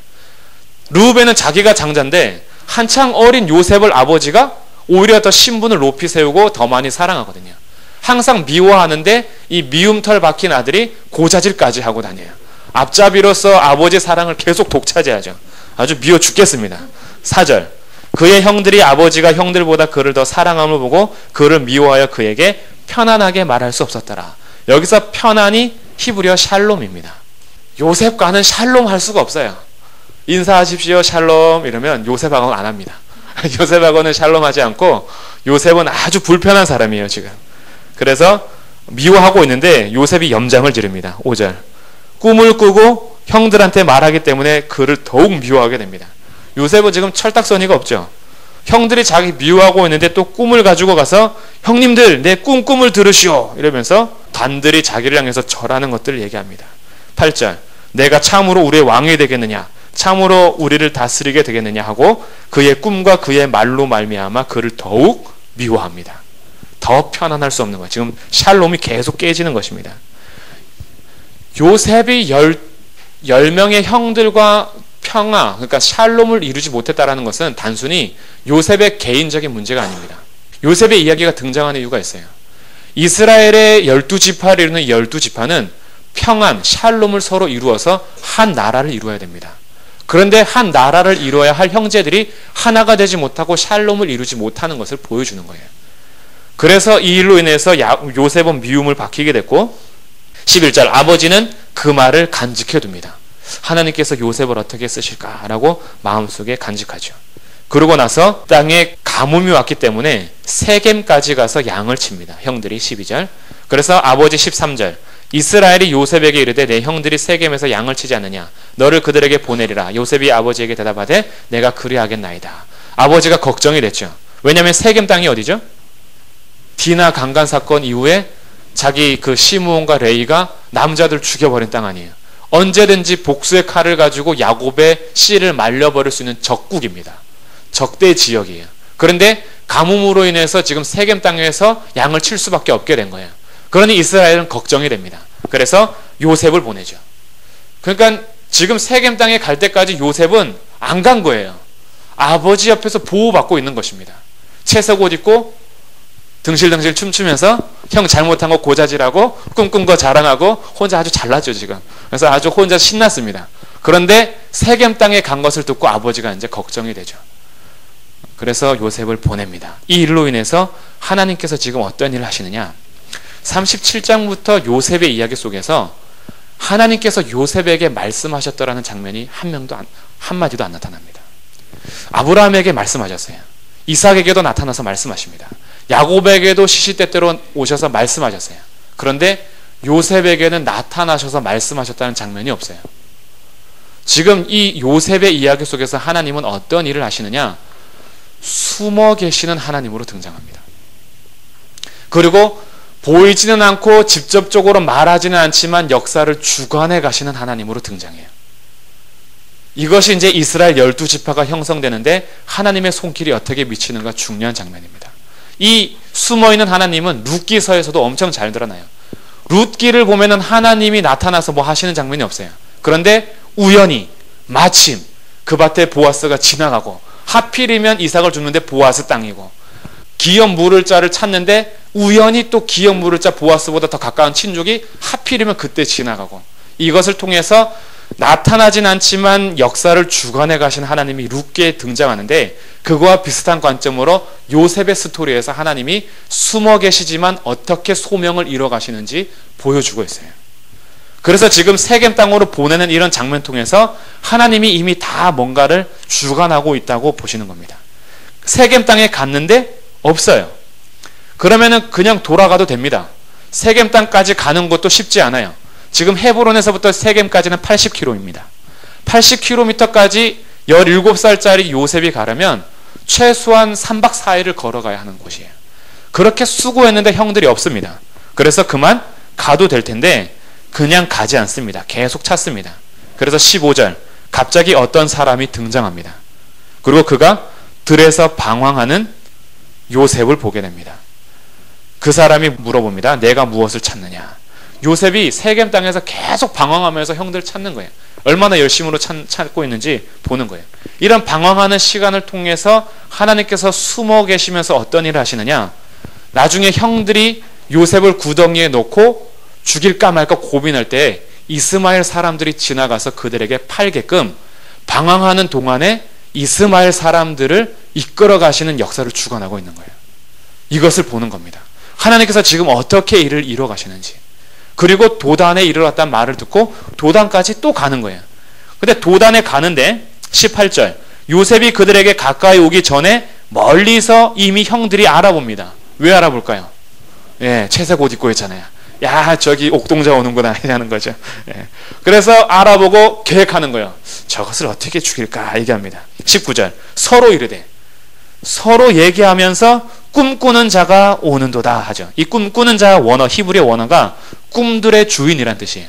르우벤은 자기가 장자인데 한창 어린 요셉을 아버지가 오히려 더 신분을 높이 세우고 더 많이 사랑하거든요. 항상 미워하는데 이 미움털 박힌 아들이 고자질까지 하고 다녀요. 앞잡이로서 아버지의 사랑을 계속 독차지하죠. 아주 미워 죽겠습니다. 4절, 그의 형들이 아버지가 형들보다 그를 더 사랑함을 보고 그를 미워하여 그에게 편안하게 말할 수 없었더라. 여기서 편안이 히브리어 샬롬입니다. 요셉과는 샬롬 할 수가 없어요. 인사하십시오 샬롬 이러면 요셉하고는 안 합니다. 요셉하고는 샬롬 하지 않고 요셉은 아주 불편한 사람이에요 지금. 그래서 미워하고 있는데 요셉이 염장을 지릅니다. 5절, 꿈을 꾸고 형들한테 말하기 때문에 그를 더욱 미워하게 됩니다. 요셉은 지금 철딱서니가 없죠. 형들이 자기 미워하고 있는데 또 꿈을 가지고 가서 형님들 내 꿈을 들으시오 이러면서 단들이 자기를 향해서 절하는 것들을 얘기합니다. 8절, 내가 참으로 우리의 왕이 되겠느냐, 참으로 우리를 다스리게 되겠느냐 하고 그의 꿈과 그의 말로 말미암아 그를 더욱 미워합니다. 더 편안할 수 없는 거예요. 지금 샬롬이 계속 깨지는 것입니다. 요셉이 10명의 형들과 평화, 그러니까 샬롬을 이루지 못했다라는 것은 단순히 요셉의 개인적인 문제가 아닙니다. 요셉의 이야기가 등장하는 이유가 있어요. 이스라엘의 12지파를 이루는 12지파는 평안, 샬롬을 서로 이루어서 한 나라를 이루어야 됩니다. 그런데 한 나라를 이루어야 할 형제들이 하나가 되지 못하고 샬롬을 이루지 못하는 것을 보여주는 거예요. 그래서 이 일로 인해서 요셉은 미움을 받게 됐고, 11절, 아버지는 그 말을 간직해둡니다. 하나님께서 요셉을 어떻게 쓰실까라고 마음속에 간직하죠. 그러고 나서 땅에 가뭄이 왔기 때문에 세겜까지 가서 양을 칩니다. 형들이. 12절, 그래서 아버지 13절, 이스라엘이 요셉에게 이르되 내 형들이 세겜에서 양을 치지 않느냐, 너를 그들에게 보내리라. 요셉이 아버지에게 대답하되 내가 그리하겠나이다. 아버지가 걱정이 됐죠. 왜냐하면 세겜 땅이 어디죠? 디나 강간 사건 이후에 자기 그 시므온과 레이가 남자들 죽여버린 땅 아니에요. 언제든지 복수의 칼을 가지고 야곱의 씨를 말려버릴 수 있는 적국입니다. 적대 지역이에요. 그런데 가뭄으로 인해서 지금 세겜 땅에서 양을 칠 수밖에 없게 된 거예요. 그러니 이스라엘은 걱정이 됩니다. 그래서 요셉을 보내죠. 그러니까 지금 세겜 땅에 갈 때까지 요셉은 안 간 거예요. 아버지 옆에서 보호받고 있는 것입니다. 채색 옷 입고 등실등실 춤추면서 형 잘못한 거 고자질하고 꿈꾼 거 자랑하고 혼자 아주 잘났죠 지금. 그래서 아주 혼자 신났습니다. 그런데 세겜 땅에 간 것을 듣고 아버지가 이제 걱정이 되죠. 그래서 요셉을 보냅니다. 이 일로 인해서 하나님께서 지금 어떤 일을 하시느냐, 37장부터 요셉의 이야기 속에서 하나님께서 요셉에게 말씀하셨더라는 장면이 한마디도 안 나타납니다. 아브라함에게 말씀하셨어요. 이삭에게도 나타나서 말씀하십니다. 야곱에게도 시시때때로 오셔서 말씀하셨어요. 그런데 요셉에게는 나타나셔서 말씀하셨다는 장면이 없어요. 지금 이 요셉의 이야기 속에서 하나님은 어떤 일을 하시느냐, 숨어 계시는 하나님으로 등장합니다. 그리고 보이지는 않고 직접적으로 말하지는 않지만 역사를 주관해 가시는 하나님으로 등장해요. 이것이 이제 이스라엘 12지파가 형성되는데 하나님의 손길이 어떻게 미치는가 중요한 장면입니다. 이 숨어있는 하나님은 룻기서에서도 엄청 잘 드러나요. 룻기를 보면은 하나님이 나타나서 뭐 하시는 장면이 없어요. 그런데 우연히 마침 그 밭에 보아스가 지나가고, 하필이면 이삭을 줍는데 보아스 땅이고, 기업 물을 자를 찾는데 우연히 또 기업 물을 자 보아스보다 더 가까운 친족이 하필이면 그때 지나가고, 이것을 통해서 나타나진 않지만 역사를 주관해 가신 하나님이 룻기에 등장하는데, 그거와 비슷한 관점으로 요셉의 스토리에서 하나님이 숨어 계시지만 어떻게 소명을 이뤄 가시는지 보여주고 있어요. 그래서 지금 세겜 땅으로 보내는 이런 장면 통해서 하나님이 이미 다 뭔가를 주관하고 있다고 보시는 겁니다. 세겜 땅에 갔는데 없어요. 그러면은 그냥 돌아가도 됩니다. 세겜 땅까지 가는 것도 쉽지 않아요. 지금 헤브론에서부터 세겜까지는 80km입니다. 80km까지 17살짜리 요셉이 가려면 최소한 3박 4일을 걸어가야 하는 곳이에요. 그렇게 수고했는데 형들이 없습니다. 그래서 그만 가도 될 텐데 그냥 가지 않습니다. 계속 찾습니다. 그래서 15절, 갑자기 어떤 사람이 등장합니다. 그리고 그가 들에서 방황하는 요셉을 보게 됩니다. 그 사람이 물어봅니다. 내가 무엇을 찾느냐. 요셉이 세겜 땅에서 계속 방황하면서 형들을 찾는 거예요. 얼마나 열심으로 찾고 있는지 보는 거예요. 이런 방황하는 시간을 통해서 하나님께서 숨어 계시면서 어떤 일을 하시느냐, 나중에 형들이 요셉을 구덩이에 놓고 죽일까 말까 고민할 때 이스마엘 사람들이 지나가서 그들에게 팔게끔 방황하는 동안에 이스마엘 사람들을 이끌어 가시는 역사를 주관하고 있는 거예요. 이것을 보는 겁니다. 하나님께서 지금 어떻게 일을 이뤄 가시는지. 그리고 도단에 이르렀다는 말을 듣고 도단까지 또 가는 거예요. 근데 도단에 가는데 18절, 요셉이 그들에게 가까이 오기 전에 멀리서 이미 형들이 알아봅니다. 왜 알아볼까요? 예, 채색 옷 입고 있잖아요. 야, 저기 옥동자 오는구나 하는 거죠. 예. 그래서 알아보고 계획하는 거예요. 저것을 어떻게 죽일까 얘기합니다. 19절, 서로 이르되, 서로 얘기하면서 꿈꾸는 자가 오는도다 하죠. 이 꿈꾸는 자 원어, 히브리어 원어가 꿈들의 주인이란 뜻이에요.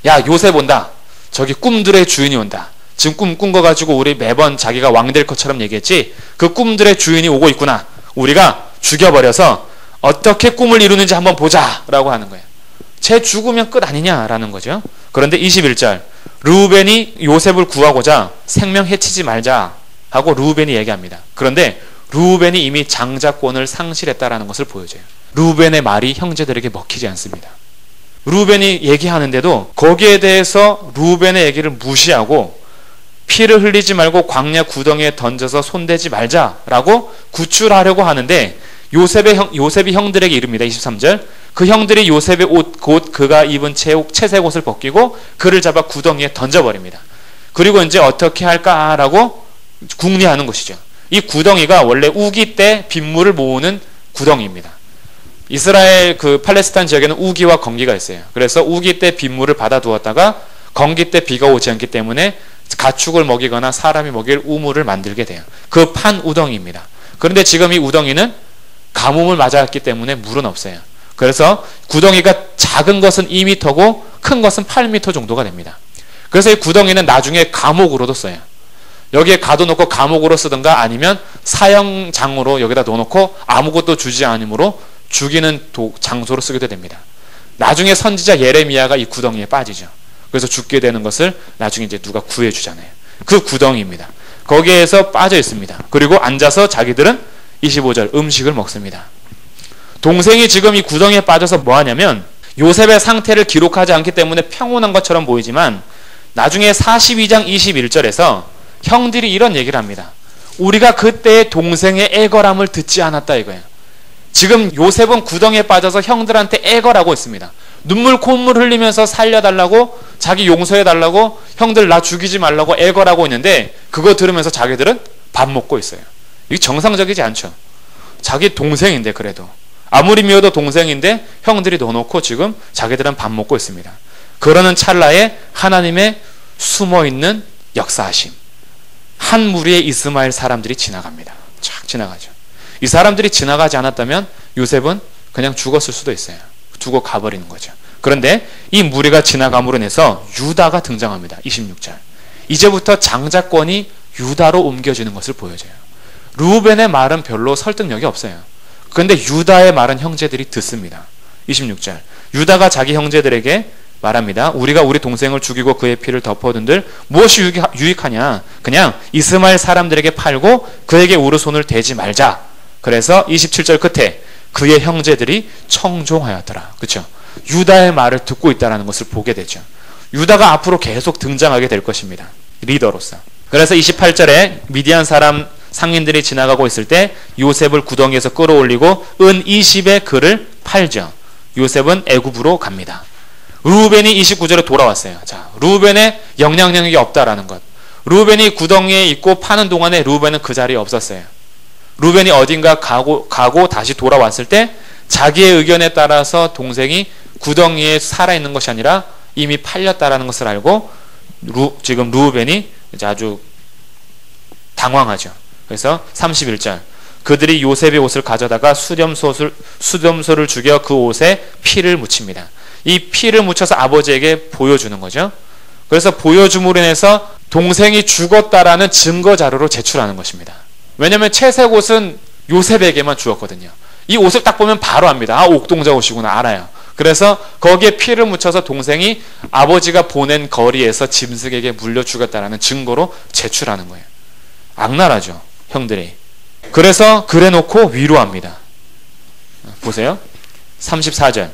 야, 요셉 온다. 저기 꿈들의 주인이 온다. 지금 꿈 꾼 거 가지고 우리 매번 자기가 왕 될 것처럼 얘기했지, 그 꿈들의 주인이 오고 있구나. 우리가 죽여버려서 어떻게 꿈을 이루는지 한번 보자 라고 하는 거예요. 쟤 죽으면 끝 아니냐라는 거죠. 그런데 21절, 르우벤이 요셉을 구하고자 생명 해치지 말자 하고 르우벤이 얘기합니다. 그런데 르우벤이 이미 장자권을 상실했다라는 것을 보여줘요. 르우벤의 말이 형제들에게 먹히지 않습니다. 르우벤이 얘기하는데도 거기에 대해서 르우벤의 얘기를 무시하고 피를 흘리지 말고 광야 구덩이에 던져서 손대지 말자라고 구출하려고 하는데 요셉이 형들에게 이릅니다. 23절, 그 형들이 요셉의 옷 곧 그가 입은 채색 옷을 벗기고 그를 잡아 구덩이에 던져버립니다. 그리고 이제 어떻게 할까라고 궁리하는 것이죠. 이 구덩이가 원래 우기 때 빗물을 모으는 구덩이입니다. 이스라엘 그 팔레스타인 지역에는 우기와 건기가 있어요. 그래서 우기 때 빗물을 받아두었다가 건기 때 비가 오지 않기 때문에 가축을 먹이거나 사람이 먹일 우물을 만들게 돼요. 그 판 우덩이입니다. 그런데 지금 이 우덩이는 가뭄을 맞았기 때문에 물은 없어요. 그래서 구덩이가 작은 것은 2m고 큰 것은 8m 정도가 됩니다. 그래서 이 구덩이는 나중에 감옥으로도 써요. 여기에 가둬놓고 감옥으로 쓰든가 아니면 사형장으로 여기다 넣어놓고 아무것도 주지 않으므로 죽이는 장소로 쓰기도 됩니다. 나중에 선지자 예레미야가 이 구덩이에 빠지죠. 그래서 죽게 되는 것을 나중에 이제 누가 구해주잖아요. 그 구덩이입니다. 거기에서 빠져 있습니다. 그리고 앉아서 자기들은 25절 음식을 먹습니다. 동생이 지금 이 구덩이에 빠져서 뭐 하냐면 요셉의 상태를 기록하지 않기 때문에 평온한 것처럼 보이지만 나중에 42장 21절에서 형들이 이런 얘기를 합니다. 우리가 그때의 동생의 애걸함을 듣지 않았다 이거예요. 지금 요셉은 구덩이에 빠져서 형들한테 애걸하고 있습니다. 눈물 콧물 흘리면서 살려달라고, 자기 용서해달라고, 형들 나 죽이지 말라고 애걸하고 있는데 그거 들으면서 자기들은 밥 먹고 있어요. 이게 정상적이지 않죠. 자기 동생인데 그래도 아무리 미워도 동생인데 형들이 넣어놓고 지금 자기들은 밥 먹고 있습니다. 그러는 찰나에 하나님의 숨어있는 역사하심, 한 무리의 이스마엘 사람들이 지나갑니다. 쫙 지나가죠. 이 사람들이 지나가지 않았다면 요셉은 그냥 죽었을 수도 있어요. 두고 가버리는 거죠. 그런데 이 무리가 지나감으로 인해서 유다가 등장합니다. 26절. 이제부터 장자권이 유다로 옮겨지는 것을 보여줘요. 루벤의 말은 별로 설득력이 없어요. 그런데 유다의 말은 형제들이 듣습니다. 26절. 유다가 자기 형제들에게 말합니다. 우리가 우리 동생을 죽이고 그의 피를 덮어둔들 무엇이 유익하냐? 그냥 이스마엘 사람들에게 팔고 그에게 우르손을 대지 말자. 그래서 27절 끝에 그의 형제들이 청종하였더라. 그렇죠? 유다의 말을 듣고 있다는 것을 보게 되죠. 유다가 앞으로 계속 등장하게 될 것입니다. 리더로서. 그래서 28절에 미디안 사람 상인들이 지나가고 있을 때 요셉을 구덩이에서 끌어올리고 은 20의 그를 팔죠. 요셉은 애굽으로 갑니다. 루벤이 29절에 돌아왔어요. 자, 루벤의 영향력이 없다라는 것. 루벤이 구덩이에 있고 파는 동안에 루벤은 그 자리에 없었어요. 루벤이 어딘가 가고 다시 돌아왔을 때 자기의 의견에 따라서 동생이 구덩이에 살아있는 것이 아니라 이미 팔렸다라는 것을 알고 지금 루벤이 아주 당황하죠. 그래서 31절 그들이 요셉의 옷을 가져다가 수렴소를 죽여 그 옷에 피를 묻힙니다. 이 피를 묻혀서 아버지에게 보여주는 거죠. 그래서 보여줌으로 인해서 동생이 죽었다라는 증거 자료로 제출하는 것입니다. 왜냐하면 채색 옷은 요셉에게만 주었거든요. 이 옷을 딱 보면 바로 압니다. 아, 옥동자 옷이구나 알아요. 그래서 거기에 피를 묻혀서 동생이 아버지가 보낸 거리에서 짐승에게 물려 죽였다라는 증거로 제출하는 거예요. 악랄하죠, 형들이. 그래서 그래놓고 위로합니다. 보세요. 34절.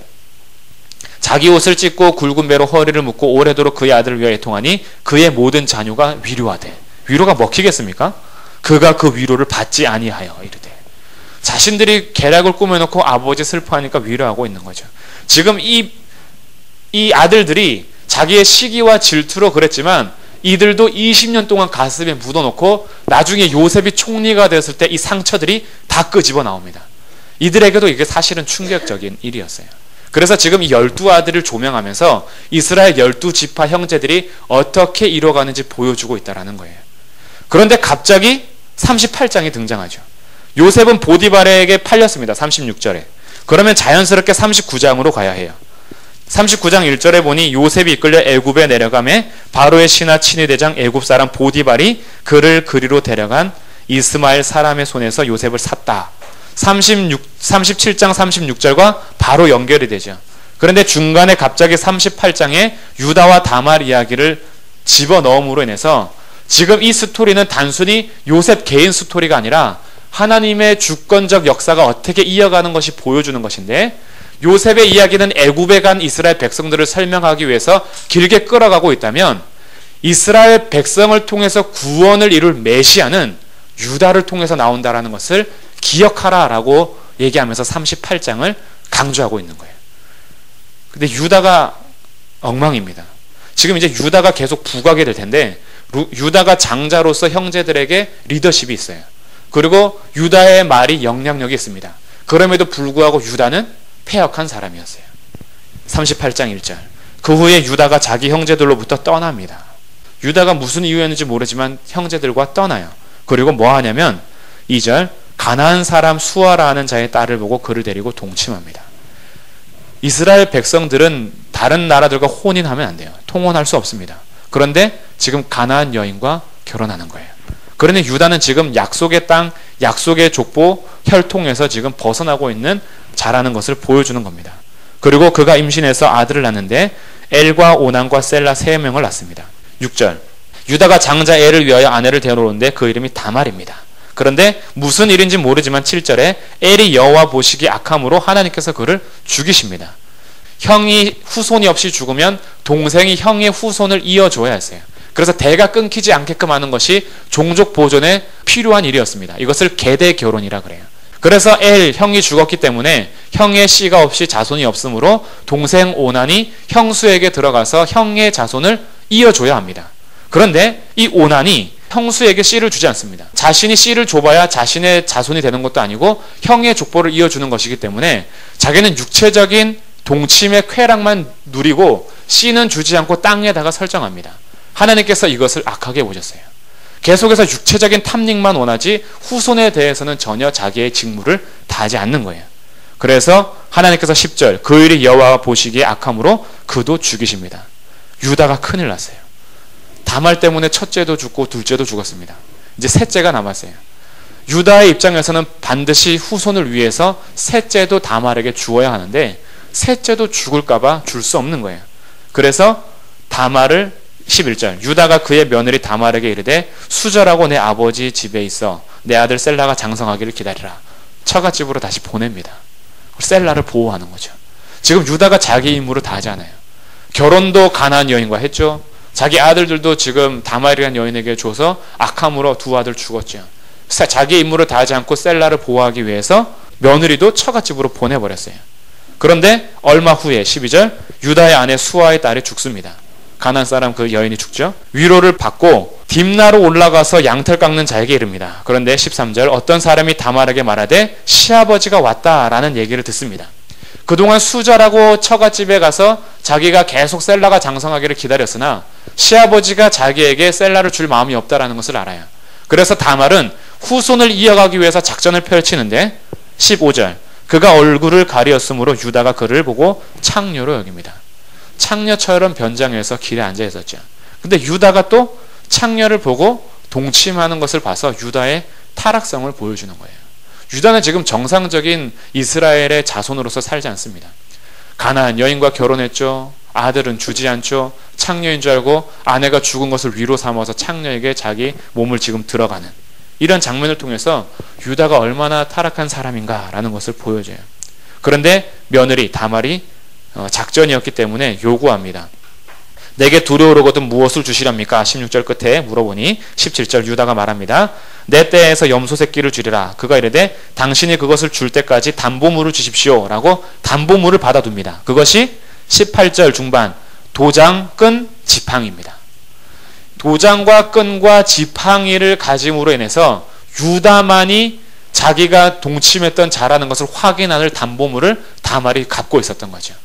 자기 옷을 찢고 굵은 배로 허리를 묶고 오래도록 그의 아들을 위하여 애통하니 그의 모든 자녀가 위로하되. 위로가 먹히겠습니까? 그가 그 위로를 받지 아니하여 이르되. 자신들이 계략을 꾸며놓고 아버지 슬퍼하니까 위로하고 있는 거죠. 지금 이 아들들이 자기의 시기와 질투로 그랬지만 이들도 20년 동안 가슴에 묻어놓고 나중에 요셉이 총리가 되었을 때 이 상처들이 다 끄집어 나옵니다. 이들에게도 이게 사실은 충격적인 일이었어요. 그래서 지금 이 12아들을 조명하면서 이스라엘 12지파 형제들이 어떻게 이뤄가는지 보여주고 있다는 거예요. 그런데 갑자기 38장이 등장하죠. 요셉은 보디발에게 팔렸습니다. 36절에. 그러면 자연스럽게 39장으로 가야 해요. 39장 1절에 보니 요셉이 이끌려 애굽에 내려가매 바로의 신하 친위대장 애굽 사람 보디발이 그를 그리로 데려간 이스마엘 사람의 손에서 요셉을 샀다. 37장 36절과 바로 연결이 되죠. 그런데 중간에 갑자기 38장에 유다와 다말 이야기를 집어넣음으로 인해서 지금 이 스토리는 단순히 요셉 개인 스토리가 아니라 하나님의 주권적 역사가 어떻게 이어가는 것이 보여주는 것인데, 요셉의 이야기는 애굽에 간 이스라엘 백성들을 설명하기 위해서 길게 끌어가고 있다면 이스라엘 백성을 통해서 구원을 이룰 메시아는 유다를 통해서 나온다라는 것을 기억하라라고 얘기하면서 38장을 강조하고 있는 거예요. 근데 유다가 엉망입니다. 지금 이제 유다가 계속 부각이 될 텐데, 유다가 장자로서 형제들에게 리더십이 있어요. 그리고 유다의 말이 영향력이 있습니다. 그럼에도 불구하고 유다는 패역한 사람이었어요. 38장 1절. 그 후에 유다가 자기 형제들로부터 떠납니다. 유다가 무슨 이유였는지 모르지만 형제들과 떠나요. 그리고 뭐 하냐면 2절. 가나안 사람 수아라는 자의 딸을 보고 그를 데리고 동침합니다. 이스라엘 백성들은 다른 나라들과 혼인하면 안 돼요. 통혼할 수 없습니다. 그런데 지금 가나안 여인과 결혼하는 거예요. 그러니 유다는 지금 약속의 땅, 약속의 족보 혈통에서 지금 벗어나고 있는 자라는 것을 보여주는 겁니다. 그리고 그가 임신해서 아들을 낳는데 엘과 오난과 셀라 3명을 낳습니다. 6절. 유다가 장자 엘을 위하여 아내를 데려오는데 그 이름이 다말입니다. 그런데 무슨 일인지 모르지만 7절에 엘이 여호와 보시기 악함으로 하나님께서 그를 죽이십니다. 형이 후손이 없이 죽으면 동생이 형의 후손을 이어줘야 했어요. 그래서 대가 끊기지 않게끔 하는 것이 종족 보존에 필요한 일이었습니다. 이것을 계대 결혼이라 그래요. 그래서 엘 형이 죽었기 때문에 형의 씨가 없이 자손이 없으므로 동생 오난이 형수에게 들어가서 형의 자손을 이어줘야 합니다. 그런데 이 오난이 형수에게 씨를 주지 않습니다. 자신이 씨를 줘봐야 자신의 자손이 되는 것도 아니고 형의 족보를 이어주는 것이기 때문에 자기는 육체적인 동침의 쾌락만 누리고 씨는 주지 않고 땅에다가 설정합니다. 하나님께서 이것을 악하게 보셨어요. 계속해서 육체적인 탐닉만 원하지 후손에 대해서는 전혀 자기의 직무를 다하지 않는 거예요. 그래서 하나님께서 10절 그 일이 여호와가 보시기에 악함으로 그도 죽이십니다. 유다가 큰일 났어요. 다말 때문에 첫째도 죽고 둘째도 죽었습니다. 이제 셋째가 남았어요. 유다의 입장에서는 반드시 후손을 위해서 셋째도 다말에게 주어야 하는데 셋째도 죽을까봐 줄 수 없는 거예요. 그래서 다말을 11절 유다가 그의 며느리 다말에게 이르되 수절하고 내 아버지 집에 있어 내 아들 셀라가 장성하기를 기다리라. 처갓집으로 다시 보냅니다. 셀라를 보호하는 거죠. 지금 유다가 자기 임무를 다하지 않아요. 결혼도 가나안 여인과 했죠. 자기 아들들도 지금 다말이라는 여인에게 줘서 악함으로 두 아들 죽었죠. 자기 임무를 다하지 않고 셀라를 보호하기 위해서 며느리도 처갓집으로 보내버렸어요. 그런데 얼마 후에 12절 유다의 아내 수아의 딸이 죽습니다. 가나안 사람 그 여인이 죽죠. 위로를 받고 딥나로 올라가서 양털 깎는 자에게 이릅니다. 그런데 13절 어떤 사람이 다말에게 말하되 시아버지가 왔다라는 얘기를 듣습니다. 그동안 수절하고 처갓집에 가서 자기가 계속 셀라가 장성하기를 기다렸으나 시아버지가 자기에게 셀라를 줄 마음이 없다라는 것을 알아요. 그래서 다말은 후손을 이어가기 위해서 작전을 펼치는데 15절 그가 얼굴을 가리었으므로 유다가 그를 보고 창녀로 여깁니다. 창녀처럼 변장해서 길에 앉아 있었죠. 근데 유다가 또 창녀를 보고 동침하는 것을 봐서 유다의 타락성을 보여주는 거예요. 유다는 지금 정상적인 이스라엘의 자손으로서 살지 않습니다. 가나안 여인과 결혼했죠. 아들은 주지 않죠. 창녀인 줄 알고 아내가 죽은 것을 위로 삼아서 창녀에게 자기 몸을 지금 들어가는 이런 장면을 통해서 유다가 얼마나 타락한 사람인가라는 것을 보여줘요. 그런데 며느리 다말이 작전이었기 때문에 요구합니다. 내게 두려우로거든 무엇을 주시렵니까? 16절 끝에 물어보니 17절 유다가 말합니다. 내 떼에서 염소 새끼를 주리라. 그가 이르되 당신이 그것을 줄 때까지 담보물을 주십시오 라고 담보물을 받아둡니다. 그것이 18절 중반 도장, 끈, 지팡이입니다. 도장과 끈과 지팡이를 가짐으로 인해서 유다만이 자기가 동침했던 자라는 것을 확인하는 담보물을 다말이 갖고 있었던 거죠.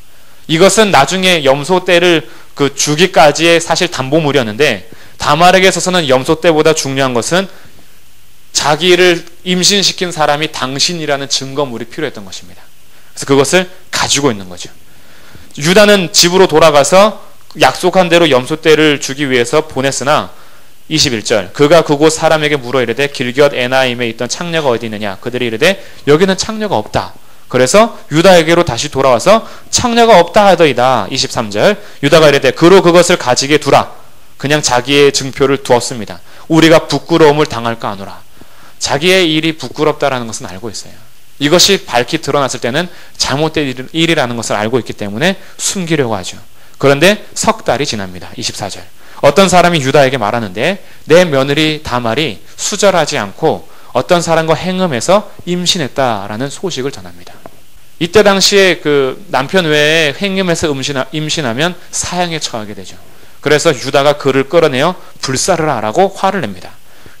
이것은 나중에 염소떼를 주기까지의 사실 담보물이었는데 다말에게 있어서는 염소떼보다 중요한 것은 자기를 임신시킨 사람이 당신이라는 증거물이 필요했던 것입니다. 그래서 그것을 가지고 있는 거죠. 유다는 집으로 돌아가서 약속한 대로 염소떼를 주기 위해서 보냈으나 21절 그가 그곳 사람에게 물어 이르되 길곁 에나임에 있던 창녀가 어디 있느냐. 그들이 이르되 여기는 창녀가 없다. 그래서 유다에게로 다시 돌아와서 창녀가 없다 하더이다. 23절 유다가 이르되 그로 그것을 가지게 두라. 그냥 자기의 증표를 두었습니다. 우리가 부끄러움을 당할까 하노라. 자기의 일이 부끄럽다라는 것은 알고 있어요. 이것이 밝히 드러났을 때는 잘못된 일이라는 것을 알고 있기 때문에 숨기려고 하죠. 그런데 석 달이 지납니다. 24절 어떤 사람이 유다에게 말하는데 내 며느리 다말이 수절하지 않고 어떤 사람과 행음해서 임신했다라는 소식을 전합니다. 이때 당시에 그 남편 외에 행음해서 임신하면 사형에 처하게 되죠. 그래서 유다가 그를 끌어내어 불사르라 라고 화를 냅니다.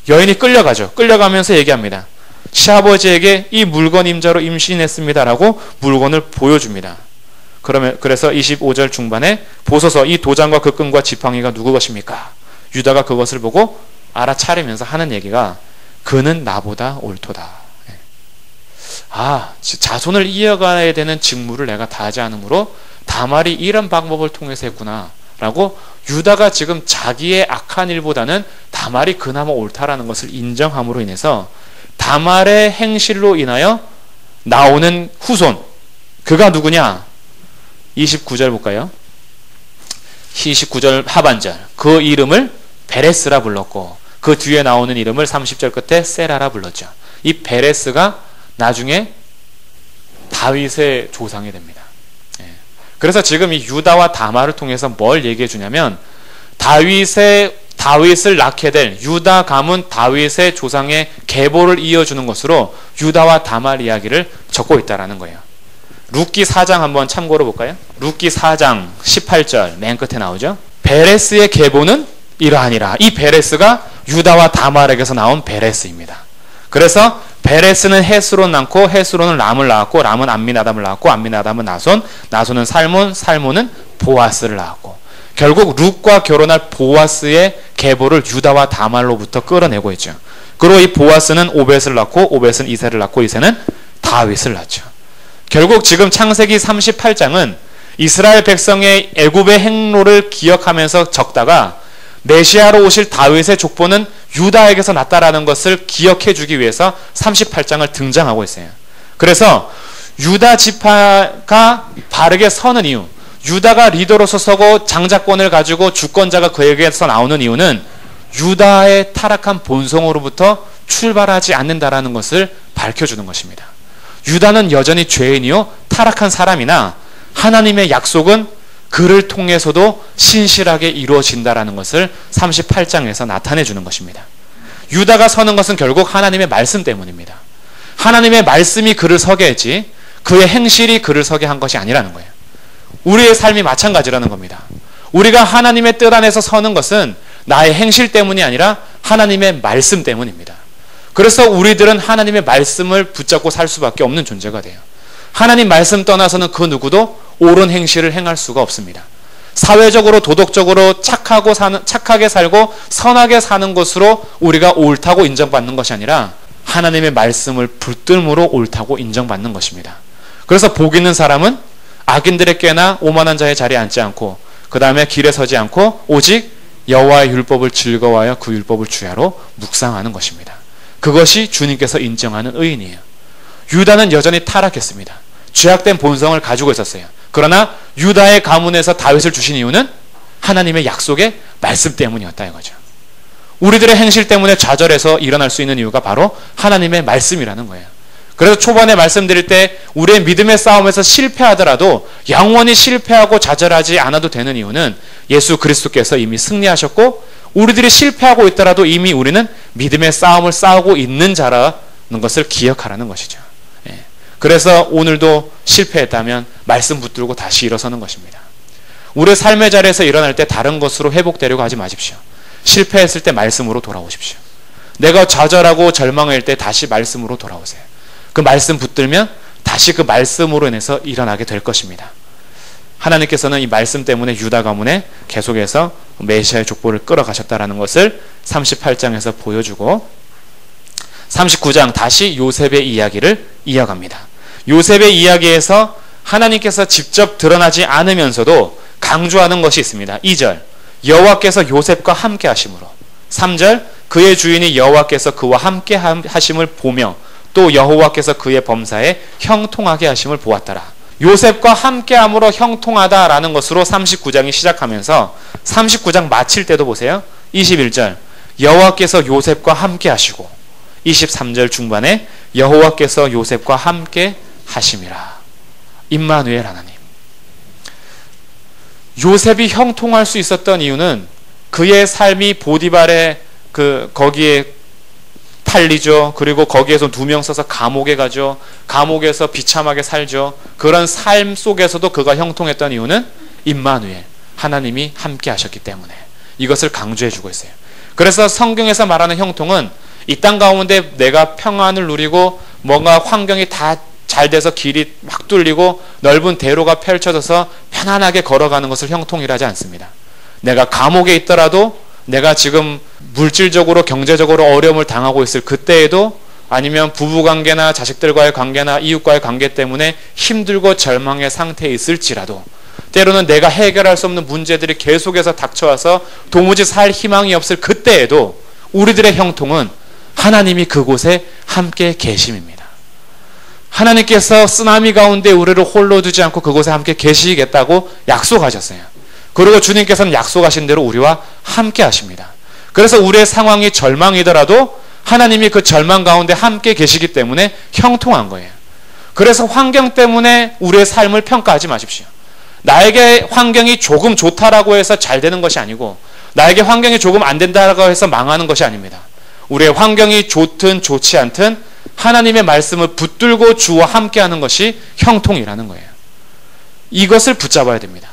여인이 끌려가죠. 끌려가면서 얘기합니다. 시아버지에게 이 물건 임자로 임신했습니다라고 물건을 보여줍니다. 그래서 25절 중반에 보소서 이 도장과 그 끈과 지팡이가 누구 것입니까? 유다가 그것을 보고 알아차리면서 하는 얘기가 그는 나보다 옳도다. 자손을 이어가야 되는 직무를 내가 다하지 않으므로 다말이 이런 방법을 통해서 했구나 라고 유다가 지금 자기의 악한 일보다는 다말이 그나마 옳다라는 것을 인정함으로 인해서 다말의 행실로 인하여 나오는 후손 그가 누구냐? 29절 볼까요? 29절 하반절 그 이름을 베레스라 불렀고 그 뒤에 나오는 이름을 30절 끝에 세라라 불렀죠. 이 베레스가 나중에 다윗의 조상이 됩니다. 그래서 지금 이 유다와 다말을 통해서 뭘 얘기해 주냐면 다윗을 낳게 될 유다 가문 다윗의 조상의 계보를 이어주는 것으로 유다와 다말 이야기를 적고 있다라는 거예요. 룻기 4장 한번 참고로 볼까요? 룻기 4장 18절 맨 끝에 나오죠. 베레스의 계보는 이러하니라. 이 베레스가 유다와 다말에게서 나온 베레스입니다. 그래서 베레스는 헤스론 낳고 헤스론은 람을 낳았고 람은 암미나답을 낳았고 암미나답은 나손, 나손은 살몬, 살몬은 보아스를 낳았고 결국 룻과 결혼할 보아스의 계보를 유다와 다말로부터 끌어내고 있죠. 그리고 이 보아스는 오벳을 낳고 오벳은 이새를 낳고 이새는 다윗을 낳죠. 결국 지금 창세기 38장은 이스라엘 백성의 애굽의 행로를 기억하면서 적다가 메시아로 오실 다윗의 족보는 유다에게서 났다라는 것을 기억해 주기 위해서 38장을 등장하고 있어요. 그래서 유다 지파가 바르게 서는 이유, 유다가 리더로서 서고 장자권을 가지고 주권자가 그에게서 나오는 이유는 유다의 타락한 본성으로부터 출발하지 않는다라는 것을 밝혀주는 것입니다. 유다는 여전히 죄인이요 타락한 사람이나 하나님의 약속은 그를 통해서도 신실하게 이루어진다라는 것을 38장에서 나타내 주는 것입니다. 유다가 서는 것은 결국 하나님의 말씀 때문입니다. 하나님의 말씀이 그를 서게 했지 그의 행실이 그를 서게 한 것이 아니라는 거예요. 우리의 삶이 마찬가지라는 겁니다. 우리가 하나님의 뜻 안에서 서는 것은 나의 행실 때문이 아니라 하나님의 말씀 때문입니다. 그래서 우리들은 하나님의 말씀을 붙잡고 살 수밖에 없는 존재가 돼요. 하나님 말씀 떠나서는 그 누구도 옳은 행실을 행할 수가 없습니다. 사회적으로 도덕적으로 착하게 살고 선하게 사는 것으로 우리가 옳다고 인정받는 것이 아니라 하나님의 말씀을 붙들므로 옳다고 인정받는 것입니다. 그래서 복 있는 사람은 악인들의 꾀나 오만한 자의 자리에 앉지 않고 그 다음에 길에 서지 않고 오직 여호와의 율법을 즐거워하여 그 율법을 주야로 묵상하는 것입니다. 그것이 주님께서 인정하는 의인이에요. 유다는 여전히 타락했습니다. 죄악된 본성을 가지고 있었어요. 그러나 유다의 가문에서 다윗을 주신 이유는 하나님의 약속의 말씀 때문이었다 이거죠. 우리들의 행실 때문에 좌절해서 일어날 수 있는 이유가 바로 하나님의 말씀이라는 거예요. 그래서 초반에 말씀드릴 때 우리의 믿음의 싸움에서 실패하더라도 영원히 실패하고 좌절하지 않아도 되는 이유는 예수 그리스도께서 이미 승리하셨고 우리들이 실패하고 있더라도 이미 우리는 믿음의 싸움을 싸우고 있는 자라는 것을 기억하라는 것이죠. 그래서 오늘도 실패했다면 말씀 붙들고 다시 일어서는 것입니다. 우리의 삶의 자리에서 일어날 때 다른 것으로 회복되려고 하지 마십시오. 실패했을 때 말씀으로 돌아오십시오. 내가 좌절하고 절망할 때 다시 말씀으로 돌아오세요. 그 말씀 붙들면 다시 그 말씀으로 인해서 일어나게 될 것입니다. 하나님께서는 이 말씀 때문에 유다 가문에 계속해서 메시아의 족보를 끌어가셨다라는 것을 38장에서 보여주고 39장 다시 요셉의 이야기를 이어갑니다. 요셉의 이야기에서 하나님께서 직접 드러나지 않으면서도 강조하는 것이 있습니다. 2절 여호와께서 요셉과 함께 하심으로 3절 그의 주인이 여호와께서 그와 함께 하심을 보며 또 여호와께서 그의 범사에 형통하게 하심을 보았더라. 요셉과 함께함으로 형통하다라는 것으로 39장이 시작하면서 39장 마칠 때도 보세요. 21절 여호와께서 요셉과 함께 하시고 23절 중반에 여호와께서 요셉과 함께 하심이라. 임마누엘 하나님. 요셉이 형통할 수 있었던 이유는 그의 삶이 보디발의 거기에 팔리죠. 그리고 거기에서 2명 써서 감옥에 가죠. 감옥에서 비참하게 살죠. 그런 삶 속에서도 그가 형통했던 이유는 임마누엘 하나님이 함께 하셨기 때문에 이것을 강조해 주고 있어요. 그래서 성경에서 말하는 형통은 이 땅 가운데 내가 평안을 누리고 뭔가 환경이 다 잘 돼서 길이 막 뚫리고 넓은 대로가 펼쳐져서 편안하게 걸어가는 것을 형통이라 하지 않습니다. 내가 감옥에 있더라도 내가 지금 물질적으로 경제적으로 어려움을 당하고 있을 그때에도 아니면 부부관계나 자식들과의 관계나 이웃과의 관계 때문에 힘들고 절망의 상태에 있을지라도 때로는 내가 해결할 수 없는 문제들이 계속해서 닥쳐와서 도무지 살 희망이 없을 그때에도 우리들의 형통은 하나님이 그곳에 함께 계심입니다. 하나님께서 쓰나미 가운데 우리를 홀로 두지 않고 그곳에 함께 계시겠다고 약속하셨어요. 그리고 주님께서는 약속하신 대로 우리와 함께 하십니다. 그래서 우리의 상황이 절망이더라도 하나님이 그 절망 가운데 함께 계시기 때문에 형통한 거예요. 그래서 환경 때문에 우리의 삶을 평가하지 마십시오. 나에게 환경이 조금 좋다라고 해서 잘 되는 것이 아니고 나에게 환경이 조금 안 된다라고 해서 망하는 것이 아닙니다. 우리의 환경이 좋든 좋지 않든 하나님의 말씀을 붙들고 주와 함께하는 것이 형통이라는 거예요. 이것을 붙잡아야 됩니다.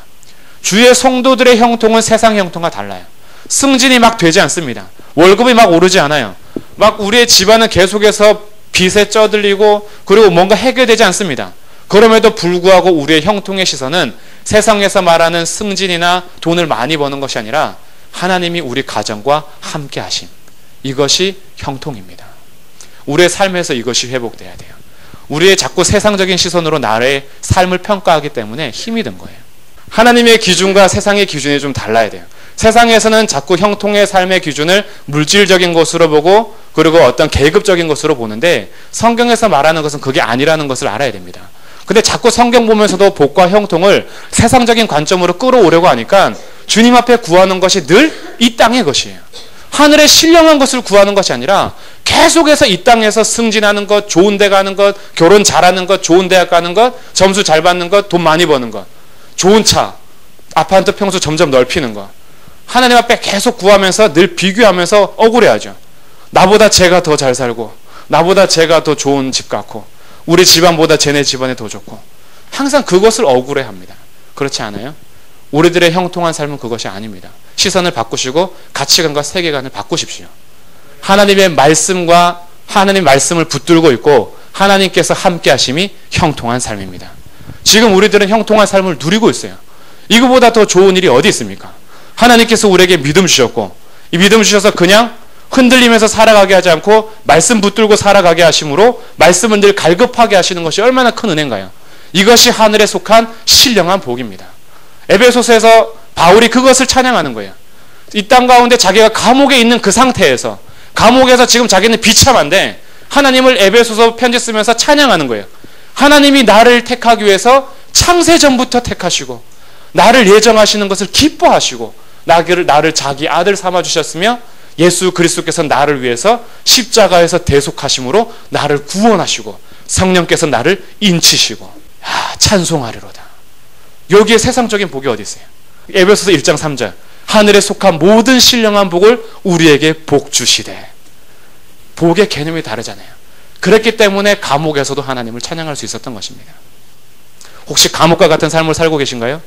주의 성도들의 형통은 세상 형통과 달라요. 승진이 막 되지 않습니다. 월급이 막 오르지 않아요. 막 우리의 집안은 계속해서 빚에 쩌들리고 그리고 뭔가 해결되지 않습니다. 그럼에도 불구하고 우리의 형통의 시선은 세상에서 말하는 승진이나 돈을 많이 버는 것이 아니라 하나님이 우리 가정과 함께 하심. 이것이 형통입니다. 우리의 삶에서 이것이 회복돼야 돼요. 우리의 자꾸 세상적인 시선으로 나의 삶을 평가하기 때문에 힘이 든 거예요. 하나님의 기준과 세상의 기준이 좀 달라야 돼요. 세상에서는 자꾸 형통의 삶의 기준을 물질적인 것으로 보고 그리고 어떤 계급적인 것으로 보는데 성경에서 말하는 것은 그게 아니라는 것을 알아야 됩니다. 근데 자꾸 성경 보면서도 복과 형통을 세상적인 관점으로 끌어오려고 하니까 주님 앞에 구하는 것이 늘 이 땅의 것이에요. 하늘의 신령한 것을 구하는 것이 아니라 계속해서 이 땅에서 승진하는 것, 좋은 데 가는 것, 결혼 잘하는 것, 좋은 대학 가는 것, 점수 잘 받는 것, 돈 많이 버는 것, 좋은 차, 아파트 평수 점점 넓히는 것. 하나님 앞에 계속 구하면서 늘 비교하면서 억울해하죠. 나보다 쟤가 더 잘 살고 나보다 쟤가 더 좋은 집 갖고 우리 집안보다 쟤네 집안이 더 좋고 항상 그것을 억울해합니다. 그렇지 않아요? 우리들의 형통한 삶은 그것이 아닙니다. 시선을 바꾸시고 가치관과 세계관을 바꾸십시오. 하나님의 말씀과 하나님 말씀을 붙들고 있고 하나님께서 함께 하심이 형통한 삶입니다. 지금 우리들은 형통한 삶을 누리고 있어요. 이거보다 더 좋은 일이 어디 있습니까? 하나님께서 우리에게 믿음 주셨고 이 믿음 주셔서 그냥 흔들리면서 살아가게 하지 않고 말씀 붙들고 살아가게 하심으로 말씀을 늘 갈급하게 하시는 것이 얼마나 큰 은혜인가요? 이것이 하늘에 속한 신령한 복입니다. 에베소서에서 바울이 그것을 찬양하는 거예요. 이 땅 가운데 자기가 감옥에 있는 그 상태에서 감옥에서 지금 자기는 비참한데 하나님을 에베소서 편지 쓰면서 찬양하는 거예요. 하나님이 나를 택하기 위해서 창세전부터 택하시고 나를 예정하시는 것을 기뻐하시고 나를 자기 아들 삼아주셨으며 예수 그리스도께서 나를 위해서 십자가에서 대속하심으로 나를 구원하시고 성령께서 나를 인치시고 찬송하리로다. 여기에 세상적인 복이 어디 있어요? 에베소서 1장 3절 하늘에 속한 모든 신령한 복을 우리에게 복 주시되. 복의 개념이 다르잖아요. 그랬기 때문에 감옥에서도 하나님을 찬양할 수 있었던 것입니다. 혹시 감옥과 같은 삶을 살고 계신가요?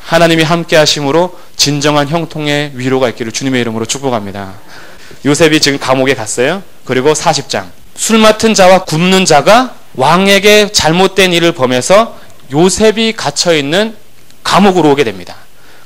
하나님이 함께 하심으로 진정한 형통의 위로가 있기를 주님의 이름으로 축복합니다. 요셉이 지금 감옥에 갔어요. 그리고 40장 술 맡은 자와 굶는 자가 왕에게 잘못된 일을 범해서 요셉이 gat혀있는 감옥으로 오게 됩니다.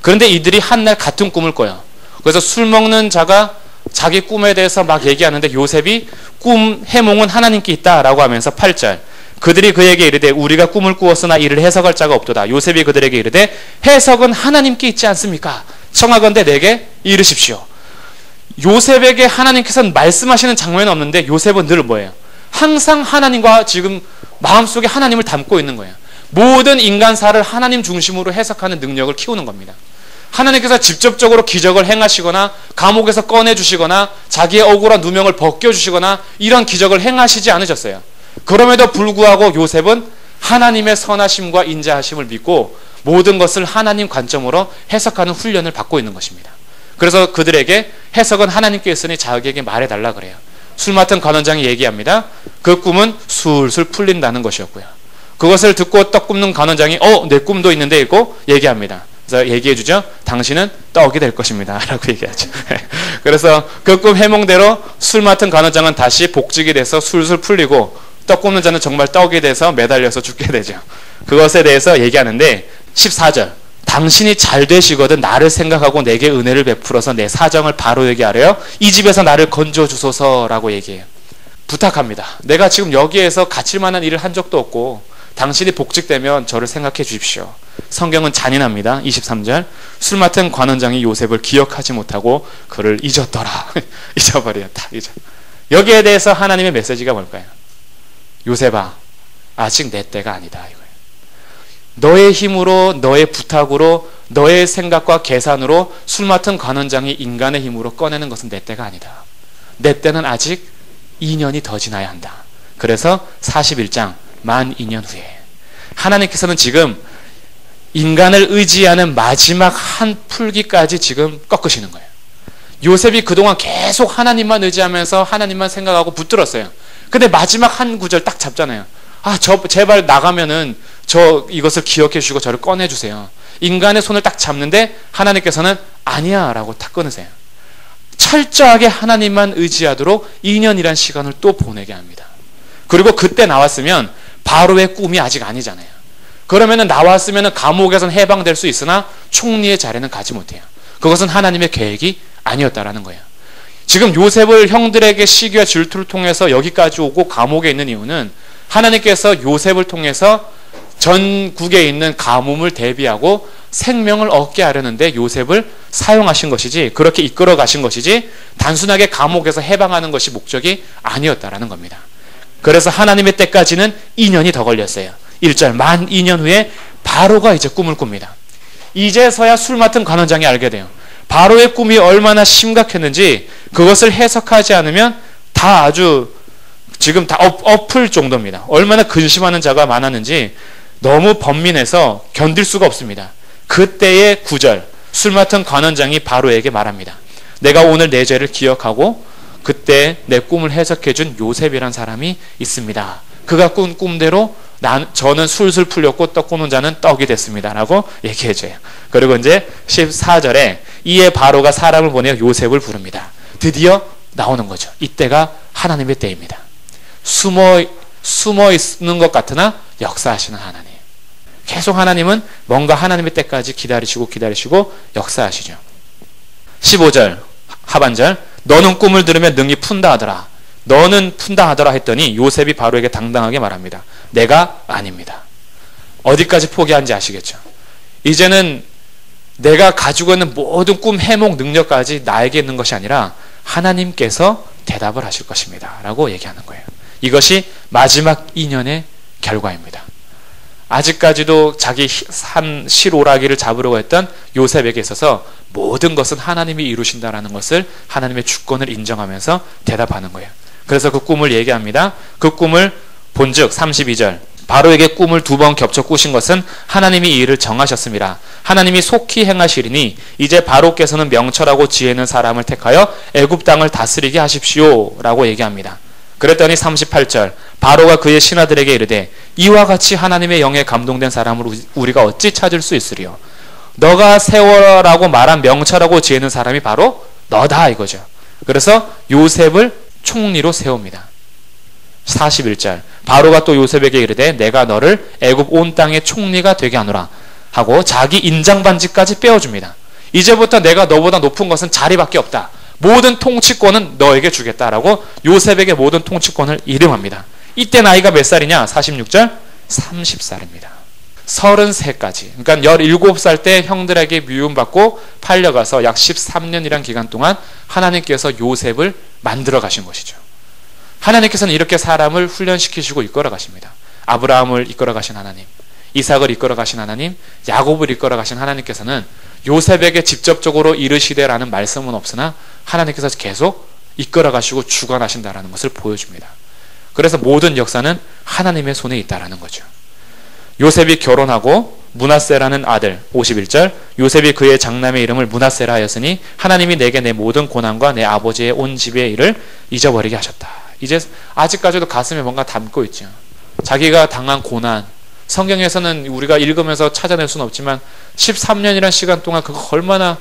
그런데 이들이 한날 같은 꿈을 꿔요. 그래서 술 먹는 자가 자기 꿈에 대해서 막 얘기하는데 요셉이 꿈 해몽은 하나님께 있다라고 하면서 8절 그들이 그에게 이르되 우리가 꿈을 꾸었으나 이를 해석할 자가 없도다. 요셉이 그들에게 이르되 해석은 하나님께 있지 않습니까? 청하건대 내게 이르십시오. 요셉에게 하나님께서 말씀하시는 장면은 없는데 요셉은 늘 뭐예요? 항상 하나님과 지금 마음속에 하나님을 담고 있는 거예요. 모든 인간사를 하나님 중심으로 해석하는 능력을 키우는 겁니다. 하나님께서 직접적으로 기적을 행하시거나 감옥에서 꺼내주시거나 자기의 억울한 누명을 벗겨주시거나 이런 기적을 행하시지 않으셨어요. 그럼에도 불구하고 요셉은 하나님의 선하심과 인자하심을 믿고 모든 것을 하나님 관점으로 해석하는 훈련을 받고 있는 것입니다. 그래서 그들에게 해석은 하나님께 있으니 자기에게 말해달라 그래요. 술 맡은 관원장이 얘기합니다. 그 꿈은 술술 풀린다는 것이었고요. 그것을 듣고 떡 굽는 관원장이 내 꿈도 있는데 이거 얘기합니다. 그래서 얘기해주죠. 당신은 떡이 될 것입니다 라고 얘기하죠. 그래서 그 꿈 해몽대로 술 맡은 관원장은 다시 복직이 돼서 술술 풀리고 떡 굽는 자는 정말 떡이 돼서 매달려서 죽게 되죠. 그것에 대해서 얘기하는데 14절 당신이 잘 되시거든 나를 생각하고 내게 은혜를 베풀어서 내 사정을 바로 얘기하래요. 이 집에서 나를 건져주소서라고 얘기해요. 부탁합니다. 내가 지금 여기에서 갇힐 만한 일을 한 적도 없고 당신이 복직되면 저를 생각해 주십시오. 성경은 잔인합니다. 23절 술 맡은 관원장이 요셉을 기억하지 못하고 그를 잊었더라. 잊어버렸다. 여기에 대해서 하나님의 메시지가 뭘까요? 요셉아 아직 내 때가 아니다 이거예요. 너의 힘으로 너의 부탁으로 너의 생각과 계산으로 술 맡은 관원장이 인간의 힘으로 꺼내는 것은 내 때가 아니다. 내 때는 아직 2년이 더 지나야 한다. 그래서 41장 만 2년 후에 하나님께서는 지금 인간을 의지하는 마지막 한 풀기까지 지금 꺾으시는 거예요. 요셉이 그동안 계속 하나님만 의지하면서 하나님만 생각하고 붙들었어요. 근데 마지막 한 구절 딱 잡잖아요. 제발 나가면은 이것을 기억해 주시고 저를 꺼내 주세요. 인간의 손을 딱 잡는데 하나님께서는 아니야 라고 딱 끊으세요. 철저하게 하나님만 의지하도록 2년이란 시간을 또 보내게 합니다. 그리고 그때 나왔으면 바로의 꿈이 아직 아니잖아요. 그러면은 나왔으면은 감옥에서는 해방될 수 있으나 총리의 자리는 가지 못해요. 그것은 하나님의 계획이 아니었다라는 거예요. 지금 요셉을 형들에게 시기와 질투를 통해서 여기까지 오고 감옥에 있는 이유는 하나님께서 요셉을 통해서 전국에 있는 가뭄을 대비하고 생명을 얻게 하려는데 요셉을 사용하신 것이지, 그렇게 이끌어 가신 것이지 단순하게 감옥에서 해방하는 것이 목적이 아니었다라는 겁니다. 그래서 하나님의 때까지는 2년이 더 걸렸어요. 1절 만 2년 후에 바로가 이제 꿈을 꿉니다. 이제서야 술 맡은 관원장이 알게 돼요. 바로의 꿈이 얼마나 심각했는지 그것을 해석하지 않으면 다 아주 지금 다 엎을 정도입니다. 얼마나 근심하는 자가 많았는지 너무 번민해서 견딜 수가 없습니다. 그때의 9절 술 맡은 관원장이 바로에게 말합니다. 내가 오늘 내 죄를 기억하고 그때 내 꿈을 해석해 준 요셉이란 사람이 있습니다. 그가 꾼 꿈대로 저는 술술 풀렸고 떡 꾸는 자는 떡이 됐습니다 라고 얘기해 줘요. 그리고 이제 14절에 이에 바로가 사람을 보내어 요셉을 부릅니다. 드디어 나오는 거죠. 이때가 하나님의 때입니다. 숨어 있는 것 같으나 역사하시는 하나님. 계속 하나님은 뭔가 하나님의 때까지 기다리시고 역사하시죠. 15절 하반절 너는 꿈을 들으면 능히 푼다 하더라. 너는 푼다 하더라 했더니 요셉이 바로에게 당당하게 말합니다. 내가 아닙니다. 어디까지 포기한지 아시겠죠? 이제는 내가 가지고 있는 모든 꿈, 해몽, 능력까지 나에게 있는 것이 아니라 하나님께서 대답을 하실 것입니다 라고 얘기하는 거예요. 이것이 마지막 2년의 결과입니다. 아직까지도 자기 산 실오라기를 잡으려고 했던 요셉에게 있어서 모든 것은 하나님이 이루신다라는 것을 하나님의 주권을 인정하면서 대답하는 거예요. 그래서 그 꿈을 얘기합니다. 그 꿈을 본즉 32절 바로에게 꿈을 2번 겹쳐 꾸신 것은 하나님이 이 일을 정하셨습니다. 하나님이 속히 행하시리니 이제 바로께서는 명철하고 지혜 있는 사람을 택하여 애굽 땅을 다스리게 하십시오 라고 얘기합니다. 그랬더니 38절 바로가 그의 신하들에게 이르되 이와 같이 하나님의 영에 감동된 사람을 우리가 어찌 찾을 수 있으리요. 너가 세워라고 말한 명철하고 지혜 있는 사람이 바로 너다 이거죠. 그래서 요셉을 총리로 세웁니다. 41절 바로가 또 요셉에게 이르되 내가 너를 애굽 온 땅의 총리가 되게 하노라 하고 자기 인장 반지까지 빼어줍니다. 이제부터 내가 너보다 높은 것은 자리밖에 없다. 모든 통치권은 너에게 주겠다라고 요셉에게 모든 통치권을 이름합니다. 이때 나이가 몇 살이냐? 46절 30살입니다. 33까지 그러니까 17살 때 형들에게 미움받고 팔려가서 약 13년이란 기간 동안 하나님께서 요셉을 만들어 가신 것이죠. 하나님께서는 이렇게 사람을 훈련시키시고 이끌어 가십니다. 아브라함을 이끌어 가신 하나님, 이삭을 이끌어 가신 하나님, 야곱을 이끌어 가신 하나님께서는 요셉에게 직접적으로 이르시되라는 말씀은 없으나 하나님께서 계속 이끌어 가시고 주관하신다라는 것을 보여줍니다. 그래서 모든 역사는 하나님의 손에 있다라는 거죠. 요셉이 결혼하고 므낫세라는 아들 51절 요셉이 그의 장남의 이름을 므낫세라 하였으니 하나님이 내게 내 모든 고난과 내 아버지의 온 집의 일을 잊어버리게 하셨다. 이제 아직까지도 가슴에 뭔가 담고 있죠. 자기가 당한 고난, 성경에서는 우리가 읽으면서 찾아낼 수는 없지만 13년이라는 시간 동안 그거 얼마나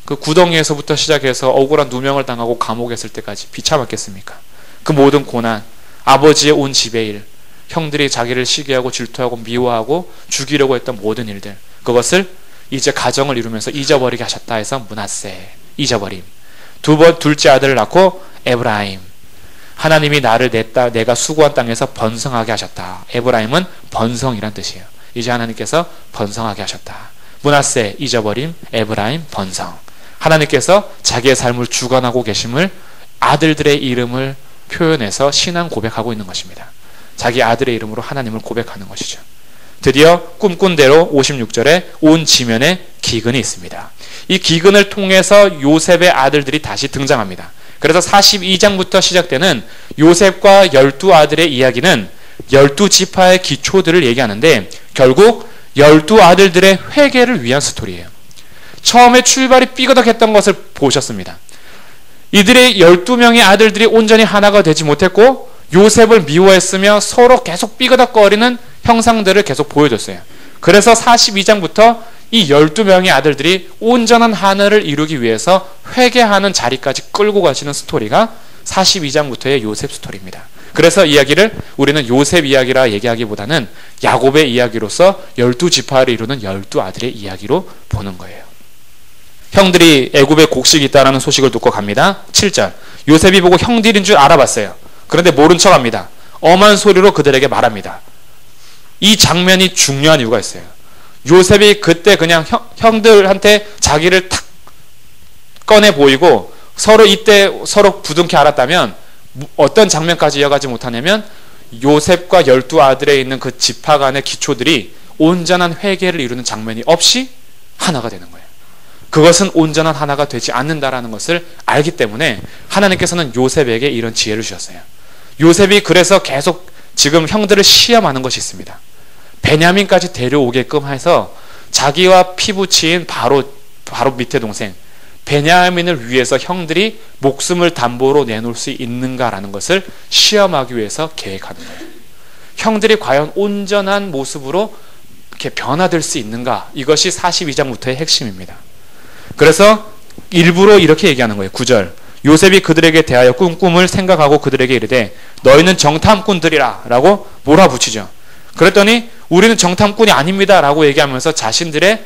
그 구덩이에서부터 시작해서 억울한 누명을 당하고 감옥에 있을 때까지 비참했겠습니까? 그 모든 고난, 아버지의 온 집의 일, 형들이 자기를 시기하고 질투하고 미워하고 죽이려고 했던 모든 일들, 그것을 이제 가정을 이루면서 잊어버리게 하셨다 해서 므낫세, 잊어버림. 둘째 아들을 낳고 에브라임, 하나님이 나를 내가 수고한 땅에서 번성하게 하셨다. 에브라임은 번성이란 뜻이에요. 이제 하나님께서 번성하게 하셨다. 므낫세, 잊어버림, 에브라임, 번성. 하나님께서 자기의 삶을 주관하고 계심을 아들들의 이름을 표현해서 신앙 고백하고 있는 것입니다. 자기 아들의 이름으로 하나님을 고백하는 것이죠. 드디어 꿈꾼 대로 56절에 온 지면에 기근이 있습니다. 이 기근을 통해서 요셉의 아들들이 다시 등장합니다. 그래서 42장부터 시작되는 요셉과 12아들의 이야기는 12지파의 기초들을 얘기하는데 결국 12아들들의 회개를 위한 스토리예요. 처음에 출발이 삐그덕했던 것을 보셨습니다. 이들의 12명의 아들들이 온전히 하나가 되지 못했고 요셉을 미워했으며 서로 계속 삐그덕거리는 형상들을 계속 보여줬어요. 그래서 42장부터 이 12명의 아들들이 온전한 하나를 이루기 위해서 회개하는 자리까지 끌고 가시는 스토리가 42장부터의 요셉 스토리입니다. 그래서 이야기를 우리는 요셉 이야기라 얘기하기보다는 야곱의 이야기로서 12지파를 이루는 12아들의 이야기로 보는 거예요. 형들이 애굽에 곡식이 있다는 소식을 듣고 갑니다. 7절 요셉이 보고 형들인 줄 알아봤어요. 그런데 모른 척합니다. 엄한 소리로 그들에게 말합니다. 이 장면이 중요한 이유가 있어요. 요셉이 그때 그냥 형들한테 자기를 탁 꺼내 보이고 이때 서로 부둥켜 알았다면 어떤 장면까지 이어가지 못하냐면 요셉과 12아들에 있는 그 지파 간의 기초들이 온전한 회개를 이루는 장면이 없이 하나가 되는 거예요. 그것은 온전한 하나가 되지 않는다라는 것을 알기 때문에 하나님께서는 요셉에게 이런 지혜를 주셨어요. 요셉이 그래서 계속 지금 형들을 시험하는 것이 있습니다. 베냐민까지 데려오게끔 해서 자기와 피부치인 바로 밑에 동생 베냐민을 위해서 형들이 목숨을 담보로 내놓을 수 있는가라는 것을 시험하기 위해서 계획하는 거예요. 형들이 과연 온전한 모습으로 이렇게 변화될 수 있는가? 이것이 42장부터의 핵심입니다. 그래서 일부러 이렇게 얘기하는 거예요. 9절 요셉이 그들에게 대하여 꿈을 생각하고 그들에게 이르되 너희는 정탐꾼들이라 라고 몰아붙이죠. 그랬더니 우리는 정탐꾼이 아닙니다 라고 얘기하면서 자신들의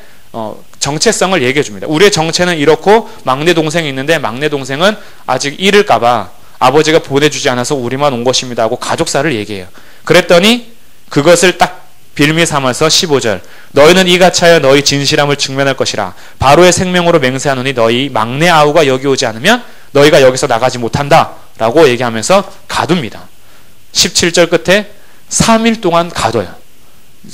정체성을 얘기해 줍니다. 우리의 정체는 이렇고 막내 동생이 있는데 막내 동생은 아직 잃을까봐 아버지가 보내주지 않아서 우리만 온 것입니다 하고 가족사를 얘기해요. 그랬더니 그것을 딱 빌미 삼아서 15절 너희는 이같이 하여 너희 진실함을 증명할 것이라 바로의 생명으로 맹세하노니 너희 막내 아우가 여기 오지 않으면 너희가 여기서 나가지 못한다 라고 얘기하면서 가둡니다. 17절 끝에 3일 동안 가둬요.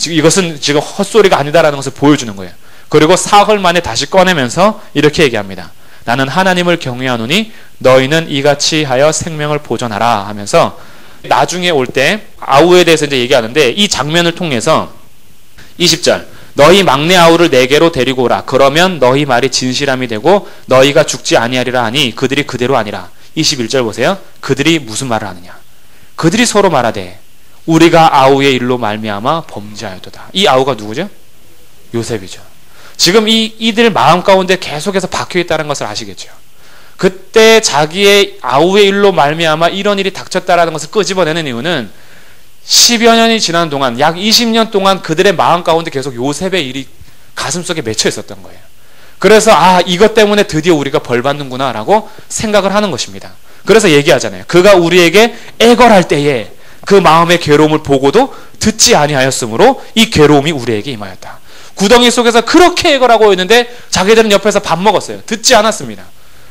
이것은 지금 헛소리가 아니다라는 것을 보여주는 거예요. 그리고 사흘 만에 다시 꺼내면서 이렇게 얘기합니다. 나는 하나님을 경외하노니 너희는 이같이 하여 생명을 보존하라 하면서 나중에 올 때 아우에 대해서 이제 얘기하는데 이 장면을 통해서 20절 너희 막내 아우를 내게로 데리고 오라. 그러면 너희 말이 진실함이 되고 너희가 죽지 아니하리라 하니 그들이 그대로 아니라. 21절 보세요. 그들이 무슨 말을 하느냐. 그들이 서로 말하되 우리가 아우의 일로 말미암아 범죄하였도다. 이 아우가 누구죠? 요셉이죠. 지금 이들 마음 가운데 계속해서 박혀있다는 것을 아시겠죠. 그때 자기의 아우의 일로 말미암아 이런 일이 닥쳤다라는 것을 끄집어내는 이유는 10여 년이 지난 동안 약 20년 동안 그들의 마음 가운데 계속 요셉의 일이 가슴속에 맺혀 있었던 거예요. 그래서 이것 때문에 드디어 우리가 벌 받는구나 라고 생각을 하는 것입니다. 그래서 얘기하잖아요. 그가 우리에게 애걸할 때에 그 마음의 괴로움을 보고도 듣지 아니하였으므로 이 괴로움이 우리에게 임하였다. 구덩이 속에서 그렇게 애걸하고 있는데 자기들은 옆에서 밥 먹었어요. 듣지 않았습니다.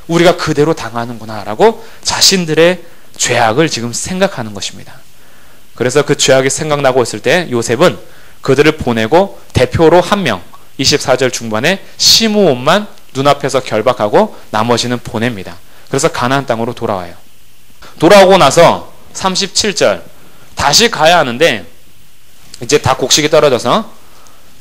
우리가 그대로 당하는구나 라고 자신들의 죄악을 지금 생각하는 것입니다. 그래서 그 죄악이 생각나고 있을 때 요셉은 그들을 보내고 대표로 한 명 24절 중반에 시므온만 눈앞에서 결박하고 나머지는 보냅니다. 그래서 가나안 땅으로 돌아와요. 돌아오고 나서 37절 다시 가야 하는데 이제 다 곡식이 떨어져서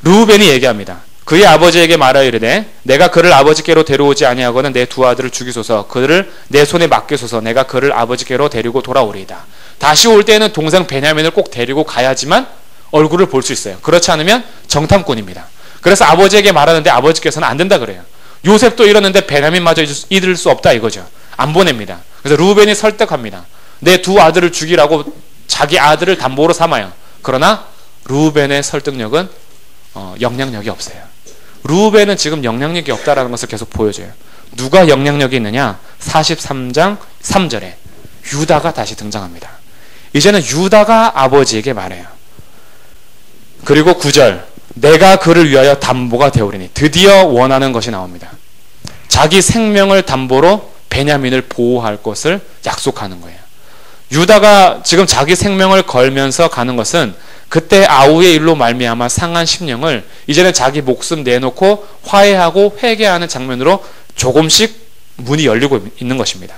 르우벤이 얘기합니다. 그의 아버지에게 말하여 이르되 내가 그를 아버지께로 데려오지 아니하거든 내 두 아들을 죽이소서 그들을 내 손에 맡기소서 내가 그를 아버지께로 데리고 돌아오리이다. 다시 올 때는 동생 베냐민을 꼭 데리고 가야지만 얼굴을 볼 수 있어요. 그렇지 않으면 정탐꾼입니다. 그래서 아버지에게 말하는데 아버지께서는 안 된다 그래요. 요셉도 이러는데 베냐민마저 잊을 수 없다 이거죠. 안 보냅니다. 그래서 르우벤이 설득합니다. 내 두 아들을 죽이라고 자기 아들을 담보로 삼아요. 그러나 르우벤의 설득력은 영향력이 없어요. 르우벤은 지금 영향력이 없다라는 것을 계속 보여줘요. 누가 영향력이 있느냐? 43장 3절에 유다가 다시 등장합니다. 이제는 유다가 아버지에게 말해요. 그리고 9절 내가 그를 위하여 담보가 되오리니 드디어 원하는 것이 나옵니다. 자기 생명을 담보로 베냐민을 보호할 것을 약속하는 거예요. 유다가 지금 자기 생명을 걸면서 가는 것은 그때 아우의 일로 말미암아 상한 심령을 이제는 자기 목숨 내놓고 화해하고 회개하는 장면으로 조금씩 문이 열리고 있는 것입니다.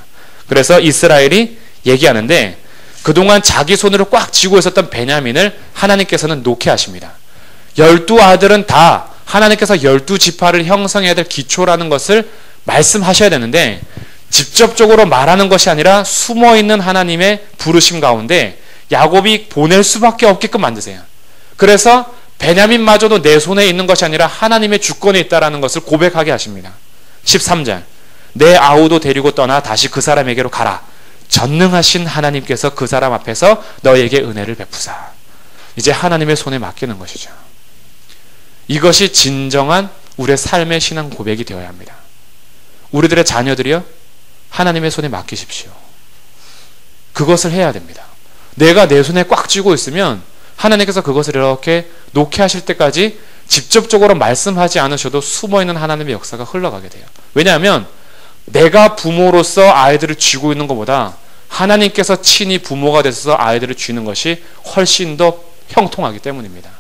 그래서 이스라엘이 얘기하는데 그동안 자기 손으로 꽉 쥐고 있었던 베냐민을 하나님께서는 놓게 하십니다. 12아들은 다 하나님께서 12지파를 형성해야 될 기초라는 것을 말씀하셔야 되는데 직접적으로 말하는 것이 아니라 숨어있는 하나님의 부르심 가운데 야곱이 보낼 수밖에 없게끔 만드세요. 그래서 베냐민마저도 내 손에 있는 것이 아니라 하나님의 주권에 있다는 것을 고백하게 하십니다. 13절 내 아우도 데리고 떠나 다시 그 사람에게로 가라. 전능하신 하나님께서 그 사람 앞에서 너에게 은혜를 베푸사. 이제 하나님의 손에 맡기는 것이죠. 이것이 진정한 우리의 삶의 신앙 고백이 되어야 합니다. 우리들의 자녀들이요, 하나님의 손에 맡기십시오. 그것을 해야 됩니다. 내가 내 손에 꽉 쥐고 있으면 하나님께서 그것을 이렇게 놓게 하실 때까지 직접적으로 말씀하지 않으셔도 숨어있는 하나님의 역사가 흘러가게 돼요. 왜냐하면 내가 부모로서 아이들을 쥐고 있는 것보다 하나님께서 친히 부모가 되셔서 아이들을 쥐는 것이 훨씬 더 형통하기 때문입니다.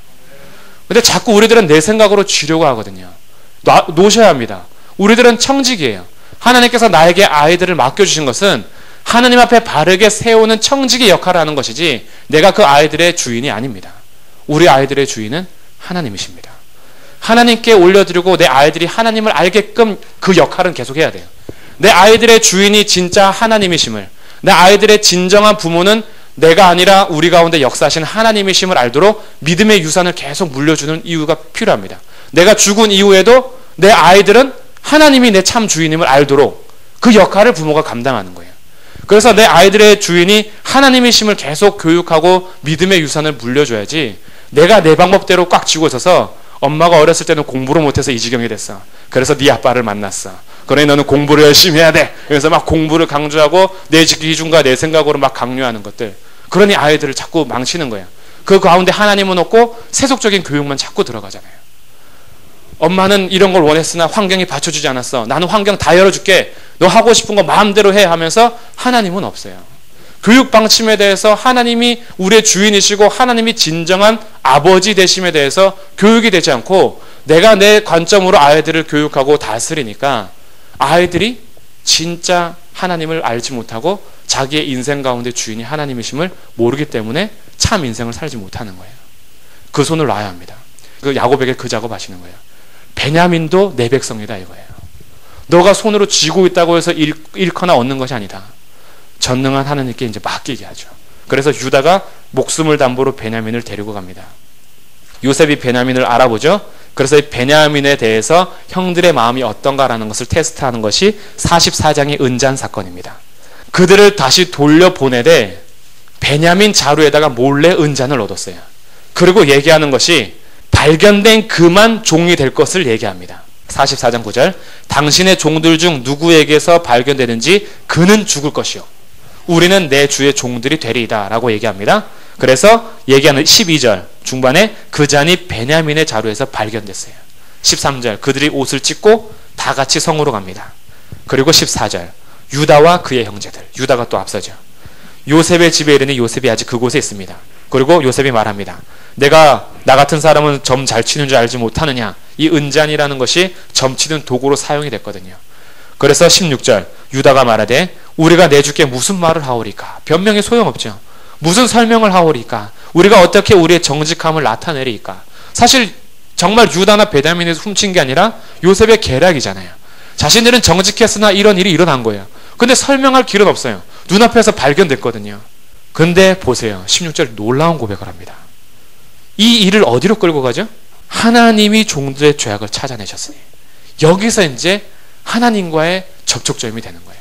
근데 자꾸 우리들은 내 생각으로 쥐려고 하거든요. 놓으셔야 합니다. 우리들은 청직이에요. 하나님께서 나에게 아이들을 맡겨주신 것은 하나님 앞에 바르게 세우는 청직의 역할을 하는 것이지 내가 그 아이들의 주인이 아닙니다. 우리 아이들의 주인은 하나님이십니다. 하나님께 올려드리고 내 아이들이 하나님을 알게끔 그 역할은 계속해야 돼요. 내 아이들의 주인이 진짜 하나님이심을, 내 아이들의 진정한 부모는 내가 아니라 우리 가운데 역사하시는 하나님이심을 알도록 믿음의 유산을 계속 물려주는 이유가 필요합니다. 내가 죽은 이후에도 내 아이들은 하나님이 내 참 주인임을 알도록 그 역할을 부모가 감당하는 거예요. 그래서 내 아이들의 주인이 하나님이심을 계속 교육하고 믿음의 유산을 물려줘야지 내가 내 방법대로 꽉 쥐고 있어서 엄마가 어렸을 때는 공부를 못해서 이 지경이 됐어. 그래서 네 아빠를 만났어. 그러니 너는 공부를 열심히 해야 돼. 그래서 막 공부를 강조하고 내 기준과 내 생각으로 막 강요하는 것들. 그러니 아이들을 자꾸 망치는 거예요. 그 가운데 하나님은 없고 세속적인 교육만 자꾸 들어가잖아요. 엄마는 이런 걸 원했으나 환경이 받쳐주지 않았어. 나는 환경 다 열어줄게. 너 하고 싶은 거 마음대로 해 하면서 하나님은 없어요. 교육 방침에 대해서 하나님이 우리의 주인이시고 하나님이 진정한 아버지 되심에 대해서 교육이 되지 않고 내가 내 관점으로 아이들을 교육하고 다스리니까 아이들이 진짜 하나님을 알지 못하고 자기의 인생 가운데 주인이 하나님이심을 모르기 때문에 참 인생을 살지 못하는 거예요. 그 손을 놔야 합니다. 그 야곱에게 그 작업하시는 거예요. 베냐민도 내 백성이다 이거예요. 너가 손으로 쥐고 있다고 해서 잃거나 얻는 것이 아니다. 전능한 하나님께 이제 맡기게 하죠. 그래서 유다가 목숨을 담보로 베냐민을 데리고 갑니다. 요셉이 베냐민을 알아보죠. 그래서 이 베냐민에 대해서 형들의 마음이 어떤가라는 것을 테스트하는 것이 44장의 은잔 사건입니다. 그들을 다시 돌려보내되 베냐민 자루에다가 몰래 은잔을 얻었어요. 그리고 얘기하는 것이 발견된 그만 종이 될 것을 얘기합니다. 44장 9절 당신의 종들 중 누구에게서 발견되는지 그는 죽을 것이요 우리는 내 주의 종들이 되리이다 라고 얘기합니다. 그래서 얘기하는 12절 중반에 그 잔이 베냐민의 자루에서 발견됐어요. 13절 그들이 옷을 찢고 다 같이 성으로 갑니다. 그리고 14절 유다와 그의 형제들, 유다가 또 앞서죠. 요셉의 집에 이르니 요셉이 아직 그곳에 있습니다. 그리고 요셉이 말합니다. 내가 나 같은 사람은 점 잘 치는 줄 알지 못하느냐. 이 은잔이라는 것이 점치는 도구로 사용이 됐거든요. 그래서 16절 유다가 말하되 우리가 내주께 무슨 말을 하오리까. 변명이 소용없죠. 무슨 설명을 하오리까. 우리가 어떻게 우리의 정직함을 나타내리까. 사실 정말 유다나 베냐민에서 훔친 게 아니라 요셉의 계략이잖아요. 자신들은 정직했으나 이런 일이 일어난 거예요. 근데 설명할 길은 없어요. 눈앞에서 발견됐거든요. 근데 보세요. 16절 놀라운 고백을 합니다. 이 일을 어디로 끌고 가죠? 하나님이 종들의 죄악을 찾아내셨으니 여기서 이제 하나님과의 접촉점이 되는 거예요.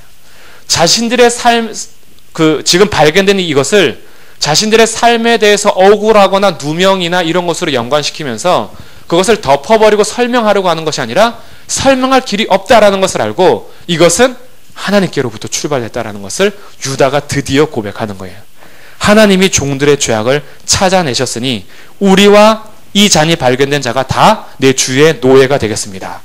자신들의 삶, 지금 발견된 이것을 자신들의 삶에 대해서 억울하거나 누명이나 이런 것으로 연관시키면서 그것을 덮어버리고 설명하려고 하는 것이 아니라 설명할 길이 없다라는 것을 알고 이것은 하나님께로부터 출발했다라는 것을 유다가 드디어 고백하는 거예요. 하나님이 종들의 죄악을 찾아내셨으니 우리와 이 잔이 발견된 자가 다 내 주의 노예가 되겠습니다.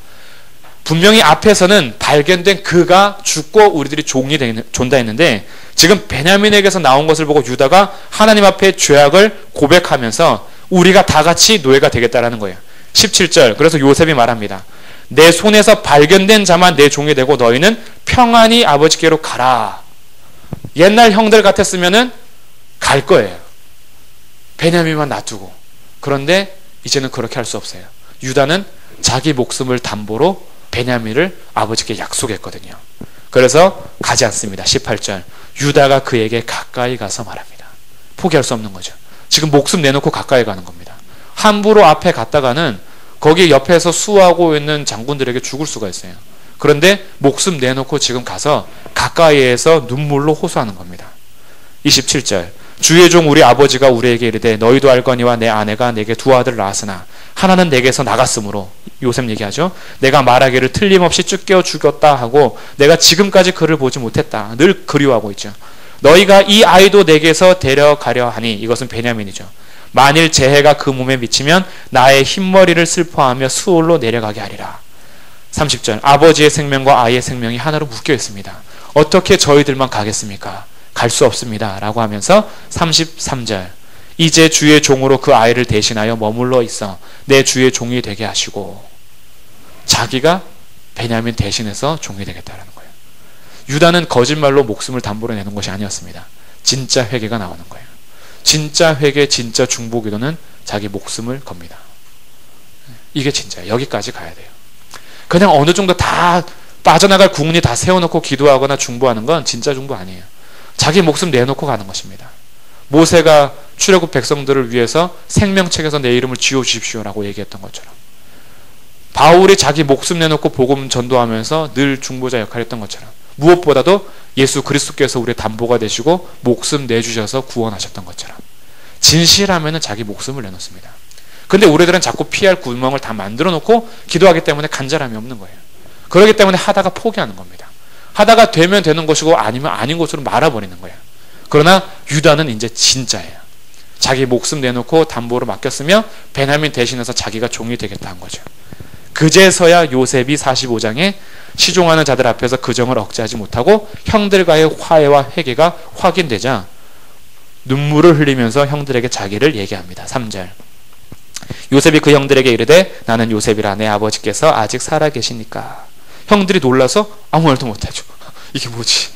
분명히 앞에서는 발견된 그가 죽고 우리들이 종이 존다 했는데 지금 베냐민에게서 나온 것을 보고 유다가 하나님 앞에 죄악을 고백하면서 우리가 다 같이 노예가 되겠다라는 거예요. 17절. 그래서 요셉이 말합니다. 내 손에서 발견된 자만 내 종이 되고 너희는 평안히 아버지께로 가라. 옛날 형들 같았으면은 갈 거예요. 베냐민만 놔두고. 그런데 이제는 그렇게 할 수 없어요. 유다는 자기 목숨을 담보로 베냐민을 아버지께 약속했거든요. 그래서 가지 않습니다. 18절. 유다가 그에게 가까이 가서 말합니다. 포기할 수 없는 거죠. 지금 목숨 내놓고 가까이 가는 겁니다. 함부로 앞에 갔다가는 거기 옆에서 수호하고 있는 장군들에게 죽을 수가 있어요. 그런데 목숨 내놓고 지금 가서 가까이에서 눈물로 호소하는 겁니다. 27절. 주의 종 우리 아버지가 우리에게 이르되 너희도 알거니와 내 아내가 내게 두 아들을 낳았으나 하나는 내게서 나갔으므로, 요셉 얘기하죠. 내가 말하기를 틀림없이 쫓겨 죽였다 하고 내가 지금까지 그를 보지 못했다. 늘 그리워하고 있죠. 너희가 이 아이도 내게서 데려가려 하니, 이것은 베냐민이죠. 만일 재해가 그 몸에 미치면 나의 흰머리를 슬퍼하며 수올로 내려가게 하리라. 30절. 아버지의 생명과 아이의 생명이 하나로 묶여 있습니다. 어떻게 저희들만 가겠습니까? 갈 수 없습니다. 라고 하면서 33절. 이제 주의 종으로 그 아이를 대신하여 머물러 있어 내 주의 종이 되게 하시고. 자기가 베냐민 대신해서 종이 되겠다라는 거예요. 유다는 거짓말로 목숨을 담보로 내는 것이 아니었습니다. 진짜 회개가 나오는 거예요. 진짜 회개, 진짜 중보기도는 자기 목숨을 겁니다. 이게 진짜예요. 여기까지 가야 돼요. 그냥 어느 정도 다 빠져나갈 구문이 다 세워놓고 기도하거나 중보하는 건 진짜 중보 아니에요. 자기 목숨 내놓고 가는 것입니다. 모세가 출애굽 백성들을 위해서 생명책에서 내 이름을 지워주십시오라고 얘기했던 것처럼, 바울이 자기 목숨 내놓고 복음 전도하면서 늘 중보자 역할을 했던 것처럼, 무엇보다도 예수 그리스도께서 우리의 담보가 되시고 목숨 내주셔서 구원하셨던 것처럼 진실하면 자기 목숨을 내놓습니다. 근데 우리들은 자꾸 피할 구멍을 다 만들어 놓고 기도하기 때문에 간절함이 없는 거예요. 그렇기 때문에 하다가 포기하는 겁니다. 하다가 되면 되는 것이고 아니면 아닌 것으로 말아버리는 거예요. 그러나 유다는 이제 진짜예요. 자기 목숨 내놓고 담보로 맡겼으며 베냐민 대신해서 자기가 종이 되겠다 한 거죠. 그제서야 요셉이 45장에 시종하는 자들 앞에서 그 정을 억제하지 못하고 형들과의 화해와 회개가 확인되자 눈물을 흘리면서 형들에게 자기를 얘기합니다. 3절. 요셉이 그 형들에게 이르되 나는 요셉이라 내 아버지께서 아직 살아계시니까. 형들이 놀라서 아무 말도 못하죠. 이게 뭐지?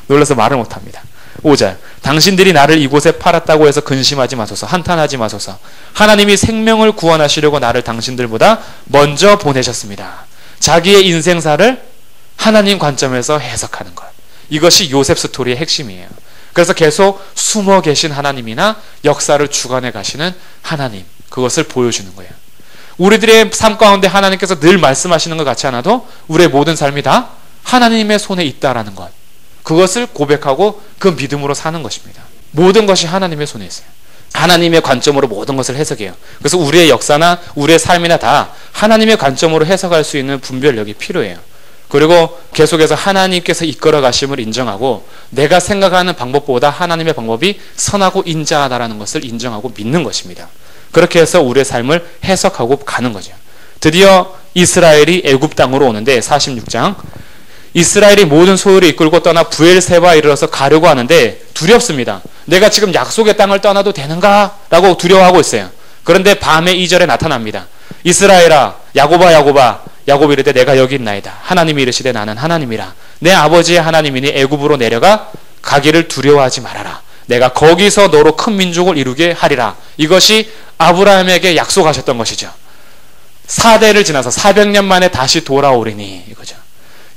놀라서 말을 못합니다. 5절. 당신들이 나를 이곳에 팔았다고 해서 근심하지 마소서, 한탄하지 마소서. 하나님이 생명을 구원하시려고 나를 당신들보다 먼저 보내셨습니다. 자기의 인생사를 하나님 관점에서 해석하는 것. 이것이 요셉 스토리의 핵심이에요. 그래서 계속 숨어 계신 하나님이나 역사를 주관해 가시는 하나님, 그것을 보여주는 거예요. 우리들의 삶 가운데 하나님께서 늘 말씀하시는 것 같지 않아도 우리의 모든 삶이 다 하나님의 손에 있다라는 것, 그것을 고백하고 그 믿음으로 사는 것입니다. 모든 것이 하나님의 손에 있어요. 하나님의 관점으로 모든 것을 해석해요. 그래서 우리의 역사나 우리의 삶이나 다 하나님의 관점으로 해석할 수 있는 분별력이 필요해요. 그리고 계속해서 하나님께서 이끌어 가심을 인정하고 내가 생각하는 방법보다 하나님의 방법이 선하고 인자하다라는 것을 인정하고 믿는 것입니다. 그렇게 해서 우리의 삶을 해석하고 가는 거죠. 드디어 이스라엘이 애굽 땅으로 오는데 46장. 이스라엘이 모든 소유를 이끌고 떠나 브엘세바에 이르러서 가려고 하는데 두렵습니다. 내가 지금 약속의 땅을 떠나도 되는가? 라고 두려워하고 있어요. 그런데 밤에 2절에 나타납니다. 이스라엘아, 야곱아, 야곱아. 야곱이 이르되 내가 여기 있나이다. 하나님이 이르시되 나는 하나님이라. 내 아버지의 하나님이니 애굽으로 내려가 가기를 두려워하지 말아라. 내가 거기서 너로 큰 민족을 이루게 하리라. 이것이 아브라함에게 약속하셨던 것이죠. 4대를 지나서 400년 만에 다시 돌아오리니 이거죠.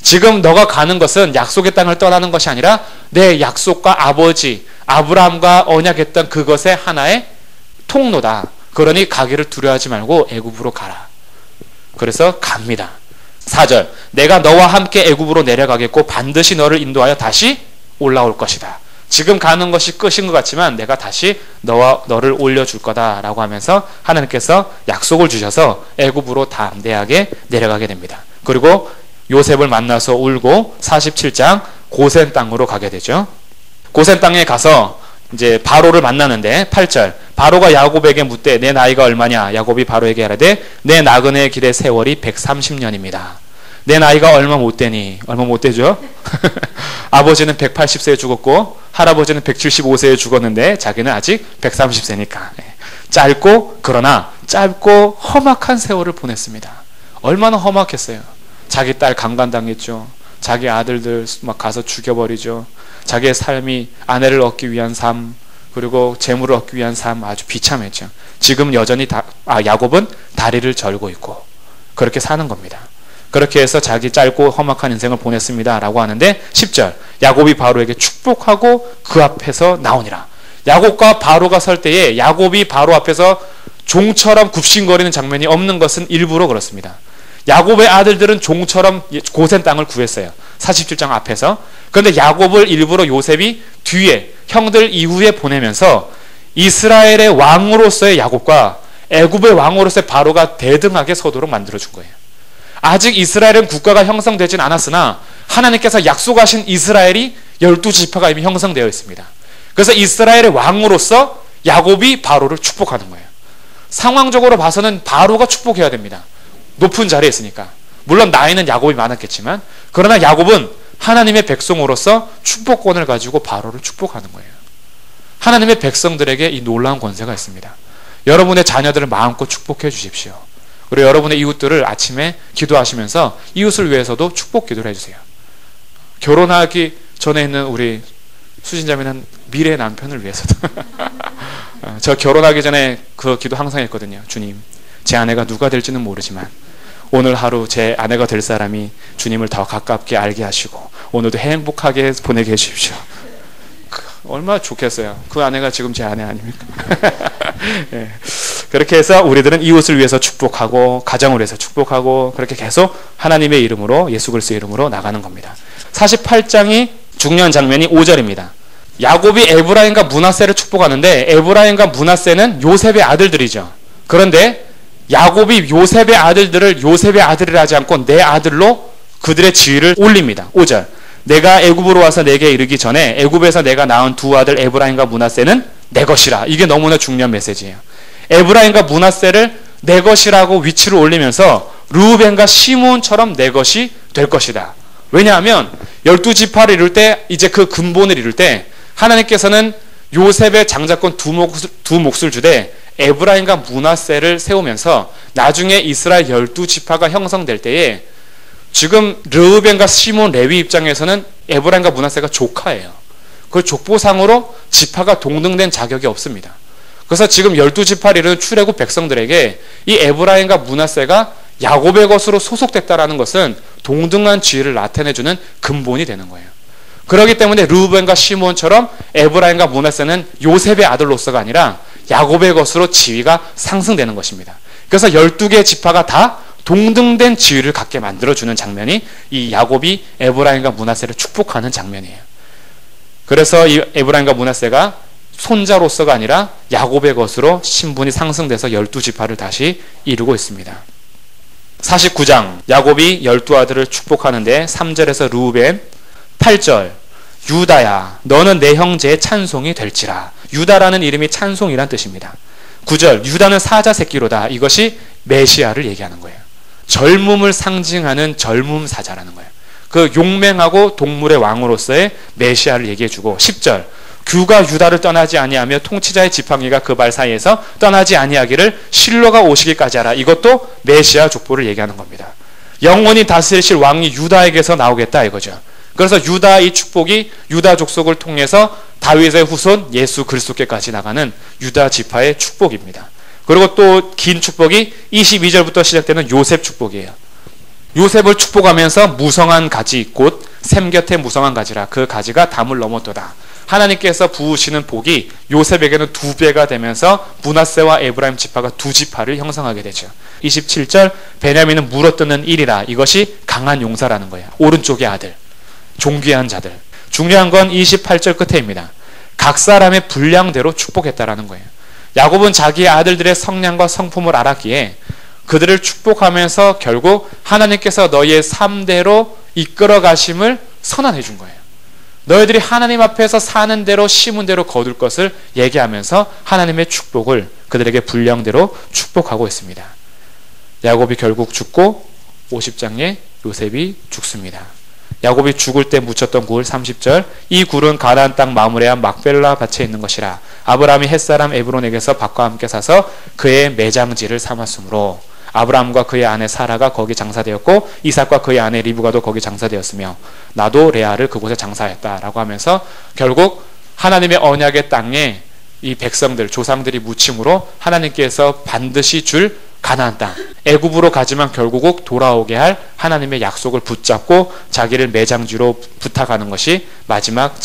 지금 너가 가는 것은 약속의 땅을 떠나는 것이 아니라 내 약속과 아버지 아브라함과 언약했던 그것의 하나의 통로다. 그러니 가기를 두려워하지 말고 애굽으로 가라. 그래서 갑니다. 4절. 내가 너와 함께 애굽으로 내려가겠고 반드시 너를 인도하여 다시 올라올 것이다. 지금 가는 것이 끝인 것 같지만 내가 다시 너를 올려줄 거다라고 하면서 하나님께서 약속을 주셔서 애굽으로 담대하게 내려가게 됩니다. 그리고 요셉을 만나서 울고 47장 고센 땅으로 가게 되죠. 고센 땅에 가서 이제 바로를 만나는데 8절. 바로가 야곱에게 묻되 내 나이가 얼마냐? 야곱이 바로에게 하라되 내 나그네의 길의 세월이 130년입니다. 내 나이가 얼마 못 되니? 얼마 못 되죠? 아버지는 180세에 죽었고 할아버지는 175세에 죽었는데 자기는 아직 130세니까 그러나 짧고 험악한 세월을 보냈습니다. 얼마나 험악했어요. 자기 딸 강간당했죠. 자기 아들들 막 가서 죽여버리죠. 자기의 삶이 아내를 얻기 위한 삶, 그리고 재물을 얻기 위한 삶 아주 비참했죠. 지금 여전히 야곱은 다리를 절고 있고 그렇게 사는 겁니다. 그렇게 해서 자기 짧고 험악한 인생을 보냈습니다 라고 하는데 10절 야곱이 바로에게 축복하고 그 앞에서 나오니라. 야곱과 바로가 설 때에 야곱이 바로 앞에서 종처럼 굽신거리는 장면이 없는 것은 일부러 그렇습니다. 야곱의 아들들은 종처럼 고센 땅을 구했어요. 47장 앞에서. 그런데 야곱을 일부러 요셉이 뒤에 형들 이후에 보내면서 이스라엘의 왕으로서의 야곱과 애굽의 왕으로서의 바로가 대등하게 서도록 만들어준 거예요. 아직 이스라엘은 국가가 형성되진 않았으나 하나님께서 약속하신 이스라엘이 12지파가 이미 형성되어 있습니다. 그래서 이스라엘의 왕으로서 야곱이 바로를 축복하는 거예요. 상황적으로 봐서는 바로가 축복해야 됩니다. 높은 자리에 있으니까. 물론 나이는 야곱이 많았겠지만 그러나 야곱은 하나님의 백성으로서 축복권을 가지고 바로를 축복하는 거예요. 하나님의 백성들에게 이 놀라운 권세가 있습니다. 여러분의 자녀들을 마음껏 축복해 주십시오. 그리고 여러분의 이웃들을 아침에 기도하시면서 이웃을 위해서도 축복 기도를 해주세요. 결혼하기 전에 있는 우리 수진자매는 미래의 남편을 위해서도 저 결혼하기 전에 그 기도 항상 했거든요. 주님, 제 아내가 누가 될지는 모르지만 오늘 하루 제 아내가 될 사람이 주님을 더 가깝게 알게 하시고 오늘도 행복하게 보내게 해주십시오. 얼마나 좋겠어요. 그 아내가 지금 제 아내 아닙니까? 예. 그렇게 해서 우리들은 이웃을 위해서 축복하고 가정을 위해서 축복하고 그렇게 계속 하나님의 이름으로 예수 그리스도의 이름으로 나가는 겁니다. 48장이 중요한 장면이 5절입니다. 야곱이 에브라임과 므낫세를 축복하는데 에브라임과 므낫세는 요셉의 아들들이죠. 그런데 야곱이 요셉의 아들들을 요셉의 아들이라 하지 않고 내 아들로 그들의 지위를 올립니다. 5절 내가 애굽으로 와서 내게 이르기 전에 애굽에서 내가 낳은 두 아들 에브라임과 므낫세는 내 것이라. 이게 너무나 중요한 메시지예요. 에브라임과 므낫세를 내 것이라고 위치를 올리면서 르우벤과 시므온처럼 내 것이 될 것이다. 왜냐하면 12지파를 이룰 때 이제 그 근본을 이룰 때 하나님께서는 요셉의 장자권 두 몫을 주되 에브라임과 므낫세를 세우면서 나중에 이스라엘 12지파가 형성될 때에 지금 르우벤과 시므온 레위 입장에서는 에브라임과 므낫세가 조카예요. 그 족보상으로 지파가 동등된 자격이 없습니다. 그래서 지금 12지파를 이루는 출애굽 백성들에게 이 에브라임과 므낫세가 야곱의 것으로 소속됐다라는 것은 동등한 지위를 나타내주는 근본이 되는 거예요. 그렇기 때문에 르우벤과 시므온처럼 에브라임과 므낫세는 요셉의 아들로서가 아니라 야곱의 것으로 지위가 상승되는 것입니다. 그래서 12개의 지파가 다 동등된 지위를 갖게 만들어주는 장면이 이 야곱이 에브라임과 므낫세를 축복하는 장면이에요. 그래서 이 에브라임과 므낫세가 손자로서가 아니라 야곱의 것으로 신분이 상승돼서 12지파를 다시 이루고 있습니다. 49장 야곱이 12아들을 축복하는데 3절에서 르우벤, 8절 유다야 너는 내 형제의 찬송이 될지라. 유다라는 이름이 찬송이란 뜻입니다. 9절 유다는 사자 새끼로다. 이것이 메시아를 얘기하는 거예요. 젊음을 상징하는 젊음 사자라는 거예요. 그 용맹하고 동물의 왕으로서의 메시아를 얘기해주고 10절 규가 유다를 떠나지 아니하며 통치자의 지팡이가 그 발 사이에서 떠나지 아니하기를 실로가 오시기까지 하라. 이것도 메시아 족보를 얘기하는 겁니다. 영원히 다스리실 왕이 유다에게서 나오겠다 이거죠. 그래서 유다 이 축복이 유다 족속을 통해서 다윗의 후손 예수 그리스도께까지 나가는 유다 지파의 축복입니다. 그리고 또 긴 축복이 22절부터 시작되는 요셉 축복이에요. 요셉을 축복하면서 무성한 가지 곧 샘 곁에 무성한 가지라. 그 가지가 담을 넘었도다. 하나님께서 부으시는 복이 요셉에게는 2배가 되면서 므낫세와 에브라임 지파가 2지파를 형성하게 되죠. 27절 베냐민은 물어뜯는 일이라. 이것이 강한 용사라는 거예요. 오른쪽의 아들, 존귀한 자들. 중요한 건 28절 끝에입니다. 각 사람의 분량대로 축복했다라는 거예요. 야곱은 자기의 아들들의 성량과 성품을 알았기에 그들을 축복하면서 결국 하나님께서 너희의 삶대로 이끌어 가심을 선언해 준 거예요. 너희들이 하나님 앞에서 사는 대로 심은 대로 거둘 것을 얘기하면서 하나님의 축복을 그들에게 분량대로 축복하고 있습니다. 야곱이 결국 죽고 50장에 요셉이 죽습니다. 야곱이 죽을 때 묻혔던 굴 30절 이 굴은 가나안 땅 마므레아 막벨라 밭에 있는 것이라. 아브라함이 햇사람 에브론에게서 밭과 함께 사서 그의 매장지를 삼았으므로 아브라함과 그의 아내 사라가 거기 장사되었고 이삭과 그의 아내 리브가도 거기 장사되었으며 나도 레아를 그곳에 장사했다라고 하면서 결국 하나님의 언약의 땅에 이 백성들 조상들이 묻힘으로 하나님께서 반드시 줄 가나안 땅 애굽으로 가지만 결국 돌아오게 할 하나님의 약속을 붙잡고 자기를 매장지로 부탁하는 것이 마지막